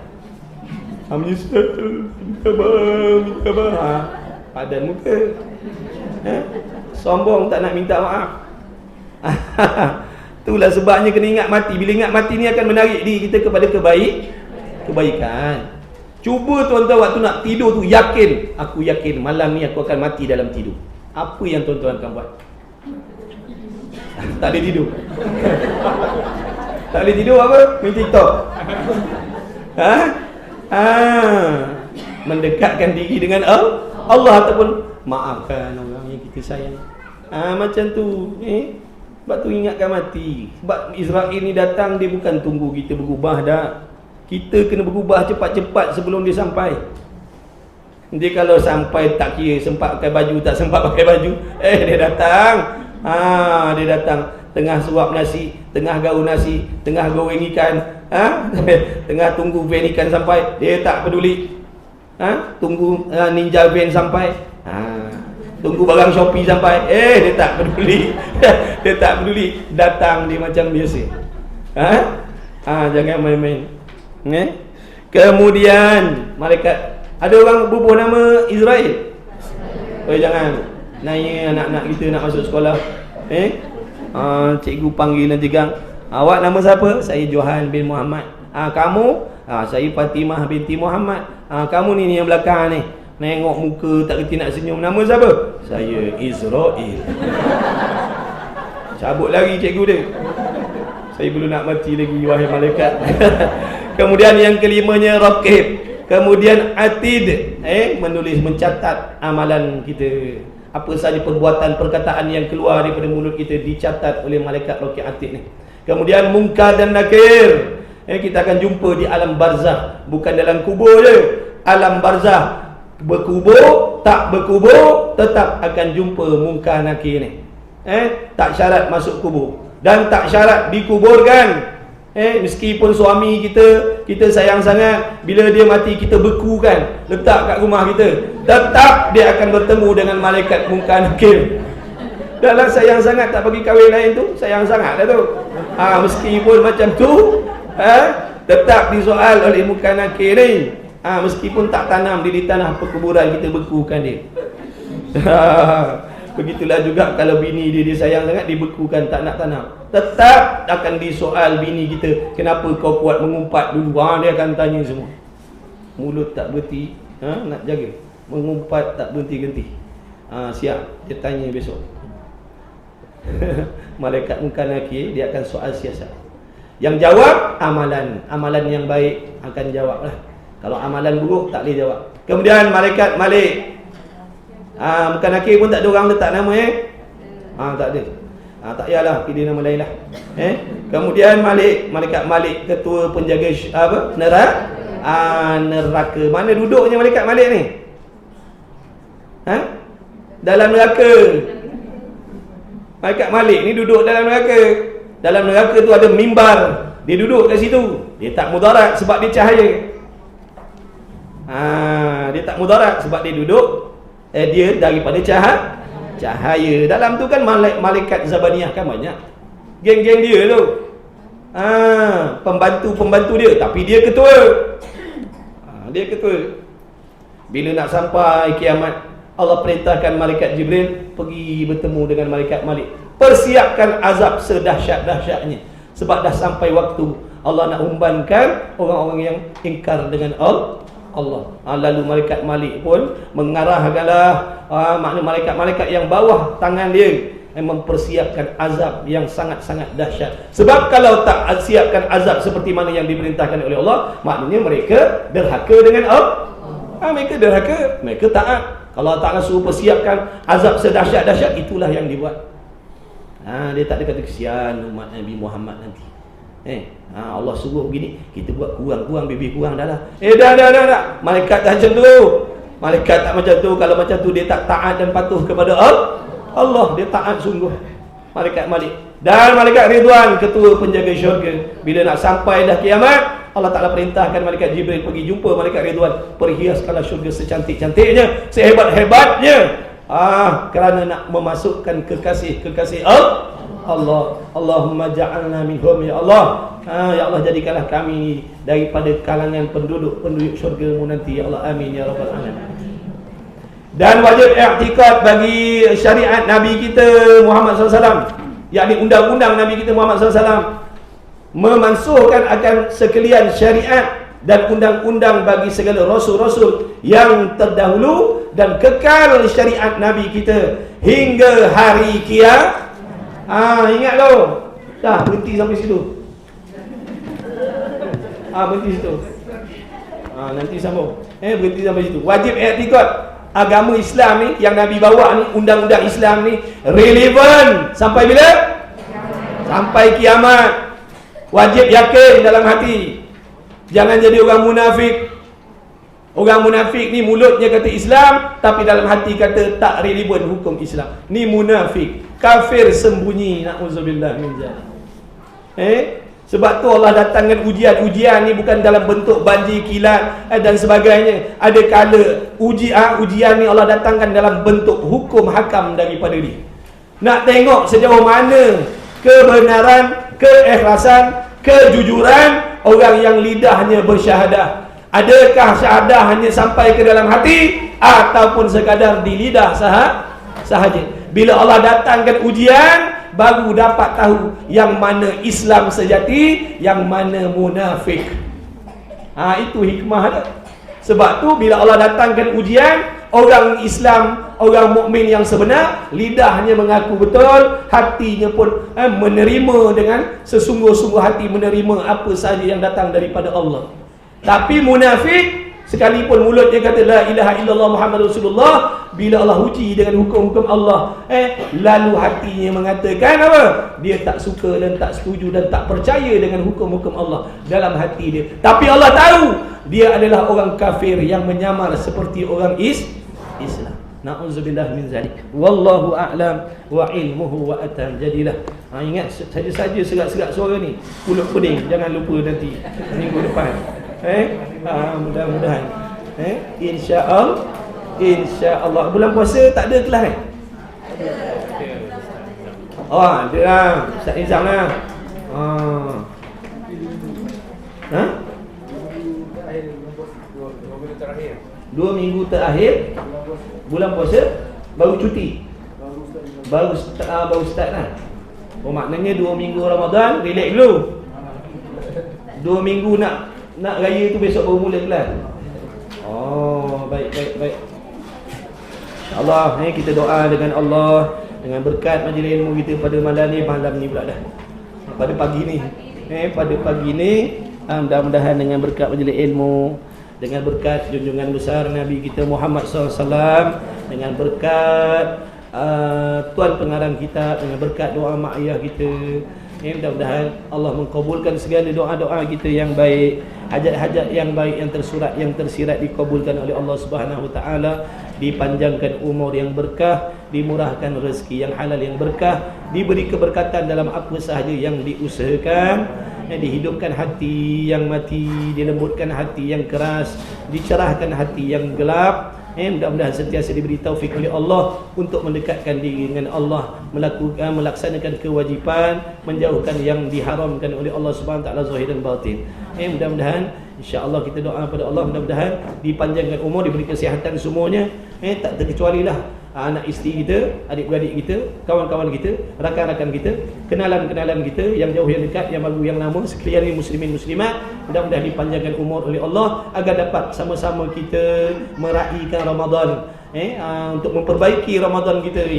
Menyesal, minta maaf. Padan muka. Sombong tak nak minta maaf. Itulah sebabnya kena ingat mati. Bila ingat mati ni akan menarik diri kita kepada kebaikan. Cuba tuan-tuan waktu nak tidur tu yakin, aku yakin malam ni aku akan mati dalam tidur. Apa yang tuan-tuan akan buat? Tak boleh tidur. Tak boleh tidur apa? Main TikTok. Mendekatkan diri dengan Allah ataupun maafkan orang yang kita sayang. Macam tu. Sebab tu ingatkan mati. Sebab Israel ni datang, dia bukan tunggu kita berubah dah. Kita kena berubah cepat-cepat sebelum dia sampai. Dia kalau sampai tak kira sempat pakai baju, tak sempat pakai baju, dia datang. Dia datang tengah suap nasi, tengah gaul nasi, tengah goreng ikan, tengah tunggu van ikan sampai, dia tak peduli. Tunggu ninja van sampai, tunggu barang Shopee sampai, dia tak peduli. Dia tak peduli, datang dia macam biasa. Jangan main-main. Kemudian malaikat, ada orang bubuh nama Israel. Jangan nanya anak-anak kita nak masuk sekolah. Cikgu panggil nanti gang, awak nama siapa? Saya Johan bin Muhammad. Kamu? Saya Fatimah binti Muhammad. Kamu ni yang belakang ni, nengok muka tak kerti nak senyum, nama siapa? Saya Israel. Cabut lagi cikgu dia. Saya belum nak mati lagi, wahai malaikat. Kemudian yang kelimanya Raqib. Kemudian Atid, menulis, mencatat amalan kita. Apa saja perbuatan, perkataan yang keluar daripada mulut kita dicatat oleh malaikat Raqib Atid ni. Kemudian Munkar dan Nakir. Kita akan jumpa di alam barzah, bukan dalam kubur je. Alam barzah, berkubur, tak berkubur, tetap akan jumpa Munkar Nakir ni. Tak syarat masuk kubur dan tak syarat dikuburkan. Meskipun suami kita sayang sangat, bila dia mati kita bekukan, letak kat rumah kita, tetap dia akan bertemu dengan malaikat Munkar Nakir. Dalam sayang sangat tak bagi kahwin lain tu, sayang sangat dah tu. Meskipun macam tu, tetap disoal oleh Munkar Nakir ni. Meskipun tak tanam dia di tanah perkuburan, kita bekukan dia. Begitulah juga kalau bini dia sayang sangat, dibekukan, tak nak tanam, tetap akan disoal bini kita, kenapa kau kuat mengumpat dulu. Dia akan tanya semua. Mulut tak berhenti, nak jaga, mengumpat tak berhenti-henti. Siap, dia tanya besok. Malaikat Munkar Nakir, dia akan soal siasat. Yang jawab amalan yang baik akan jawab lah. Kalau amalan buruk tak boleh jawab. Kemudian malaikat Malik, Munkar Nakir pun tak ada orang letak nama. Tak ada. Tak payahlah pilih nama lain lah. Kemudian malaikat Malik, ketua penjaga neraka. Mana duduknya malaikat Malik ni? Dalam neraka. Malaikat Malik ni duduk dalam neraka. Dalam neraka tu ada mimbar, dia duduk kat situ. Dia tak mudarat sebab dia cahaya. Dia tak mudarat sebab dia duduk, dia daripada cahaya. Dalam tu kan malaikat Zabaniyah kan banyak. Geng-geng dia tu. Pembantu-pembantu dia, tapi dia ketua. Dia ketua. Bila nak sampai kiamat, Allah perintahkan malaikat Jibril pergi bertemu dengan malaikat Malik. Persiapkan azab sedahsyat-dahsyatnya. Sebab dah sampai waktu Allah nak umbankan orang-orang yang ingkar dengan Allah. Lalu malaikat Malik pun mengarahkanlah makna malaikat-malaikat yang bawah tangan dia mempersiapkan azab yang sangat-sangat dahsyat. Sebab kalau tak siapkan azab seperti mana yang diperintahkan oleh Allah, maknanya mereka derhaka dengan Allah. Mereka derhaka, mereka taat. Kalau Allah Ta'ala suruh persiapkan azab sedahsyat-dahsyat, itulah yang dibuat. Dia tak ada kata kesian umat Nabi Muhammad nanti. Allah suruh begini, kita buat kurang-kurang, lebih kurang dah lah. Dah. Malaikat tak macam tu. Malaikat tak macam tu. Kalau macam tu dia tak taat dan patuh kepada Allah, dia taat sungguh. Malaikat Malik dan malaikat Ridwan, ketua penjaga syurga. Bila nak sampai dah kiamat, Allah Ta'ala perintahkan malaikat Jibril pergi jumpa malaikat Ridwan, perhiaskanlah syurga secantik-cantiknya, sehebat-hebatnya, kerana nak memasukkan kekasih-kekasih Allah. Allahumma ja'alna minhum ya Allah. Ya Allah, jadikanlah kami daripada kalangan penduduk syurga-Mu nanti ya Allah. Amin ya rabbal alamin. Dan wajib i'tikad bagi syariat Nabi kita Muhammad SAW, yakni undang-undang Nabi kita Muhammad SAW, memansuhkan akan sekalian syariat dan undang-undang bagi segala rasul-rasul yang terdahulu, dan kekal syariat Nabi kita hingga hari kiamat. Ingat lo. Dah, berhenti sampai situ. Berhenti situ. Nanti sambung. Berhenti sampai situ. Wajib i'tikad. Agama Islam ni yang Nabi bawa ni, undang-undang Islam ni relevan sampai bila? Sampai kiamat. Wajib yakin dalam hati. Jangan jadi orang munafik. Orang munafik ni mulutnya kata Islam, tapi dalam hati kata tak relevan hukum Islam. Ni munafik, kafir sembunyi, na'udzubillah min zalik. Sebab tu Allah datangkan ujian-ujian ni bukan dalam bentuk banjir, kilat dan sebagainya. Ada kala ujian ni Allah datangkan dalam bentuk hukum hakam daripada dia. Nak tengok sejauh mana kebenaran, keikhlasan, kejujuran orang yang lidahnya bersyahadah. Adakah syahadah hanya sampai ke dalam hati ataupun sekadar di lidah sahaja. Bila Allah datangkan ujian, baru dapat tahu yang mana Islam sejati, yang mana munafik. Itu hikmah dia. Sebab tu bila Allah datangkan ujian, orang Islam, orang mukmin yang sebenar, lidahnya mengaku betul, hatinya pun menerima dengan sesungguh-sungguh hati, menerima apa sahaja yang datang daripada Allah. Tapi munafik, sekalipun mulutnya kata la ilaha illallah Muhammad Rasulullah, bila Allah uji dengan hukum-hukum Allah, lalu hatinya mengatakan apa? Dia tak suka dan tak setuju dan tak percaya dengan hukum-hukum Allah dalam hati dia. Tapi Allah tahu dia adalah orang kafir yang menyamar seperti orang Islam. Na'udzubillah min zalik. Wallahu a'lam wa ilmuhu wa atam. Jadilah ingat saja-saja serak-serak suara ni pulut pening, jangan lupa nanti minggu depan. Mudah-mudahan insya-Allah bulan puasa tak ada kelas ada lah Ustaz Nizam lah. 2 minggu terakhir bulan puasa baru cuti, baru start lah. Maknanya 2 minggu Ramadan relax dulu, 2 minggu nak raya tu besok baru mula kelas. Baik. InsyaAllah kita doa dengan Allah, dengan berkat majlis ilmu kita pada malam ni pula dah. Pada pagi ni. Pada pagi ni mudah-mudahan dengan berkat majlis ilmu, dengan berkat junjungan besar Nabi kita Muhammad SAW, dengan berkat tuan pengarang kita, dengan berkat doa mak ayah kita, mudah-mudahan Allah mengkabulkan segala doa-doa kita yang baik, hajat-hajat yang baik yang tersurat, yang tersirat dikabulkan oleh Allah Subhanahu Wa Taala, dipanjangkan umur yang berkah, dimurahkan rezeki yang halal yang berkah, diberi keberkatan dalam apa sahaja yang diusahakan, dihidupkan hati yang mati, dilembutkan hati yang keras, dicerahkan hati yang gelap. Mudah-mudahan sentiasa diberi taufik oleh Allah untuk mendekatkan diri dengan Allah, melaksanakan kewajipan, menjauhkan yang diharamkan oleh Allah Subhanahu Wa Taala zahir dan batin. Mudah-mudahan insya-Allah kita doa pada Allah, mudah-mudahan dipanjangkan umur, diberi kesihatan semuanya, tak terkecuali lah anak isteri kita, adik-beradik kita, kawan-kawan kita, rakan-rakan kita, kenalan-kenalan kita yang jauh yang dekat, yang baru yang lama, sekalian muslimin muslimat, mudah-mudahan dipanjangkan umur oleh Allah agar dapat sama-sama kita meraihkan Ramadan untuk memperbaiki Ramadan kita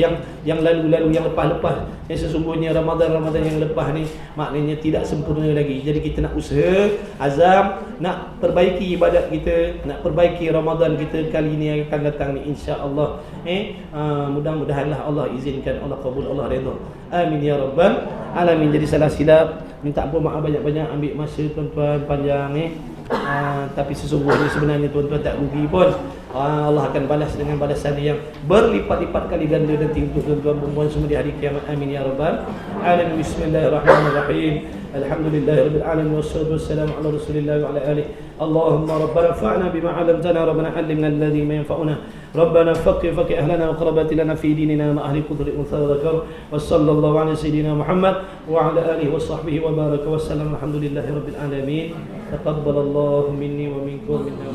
yang lalu-lalu, yang lepas-lepas. Sesungguhnya Ramadan yang lepas ni maknanya tidak sempurna lagi. Jadi kita nak usaha, azam nak perbaiki ibadat kita, nak perbaiki Ramadan kita kali ni yang akan datang ni, insya-Allah. Mudah-mudahanlah Allah izinkan, Allah kabul, Allah redha. Amin ya rabbal alamin. Jadi salah silap, minta ampun, maaf banyak-banyak ambil masa tuan-tuan panjang tapi sesungguhnya sebenarnya tuan-tuan tak rugi pun. Allah akan balas dengan balasan yang berlipat-lipat kali ganda nanti untuk tuan-tuan perempuan semua di hari kiamat. Amin ya rabbal alamin. Bismillahirrahmanirrahim. Alhamdulillahirabbil alamin wassalatu wassalamu ala Rasulillah wa ala alihi. Allahumma rabbana fa'na bima 'allamtana, rabbana 'allimna alladhi ma yanfa'una, rabbana faqih ahlana wa qarabati lana fi dinina ma ahli qudri unsa wa dhakar. Wa sallallahu ala sayyidina Muhammad wa ala alihi wa sahbihi wa baraka wa sallam. Alhamdulillahirabbil alamin. Taqabbalallahu minni wa minkum. Minna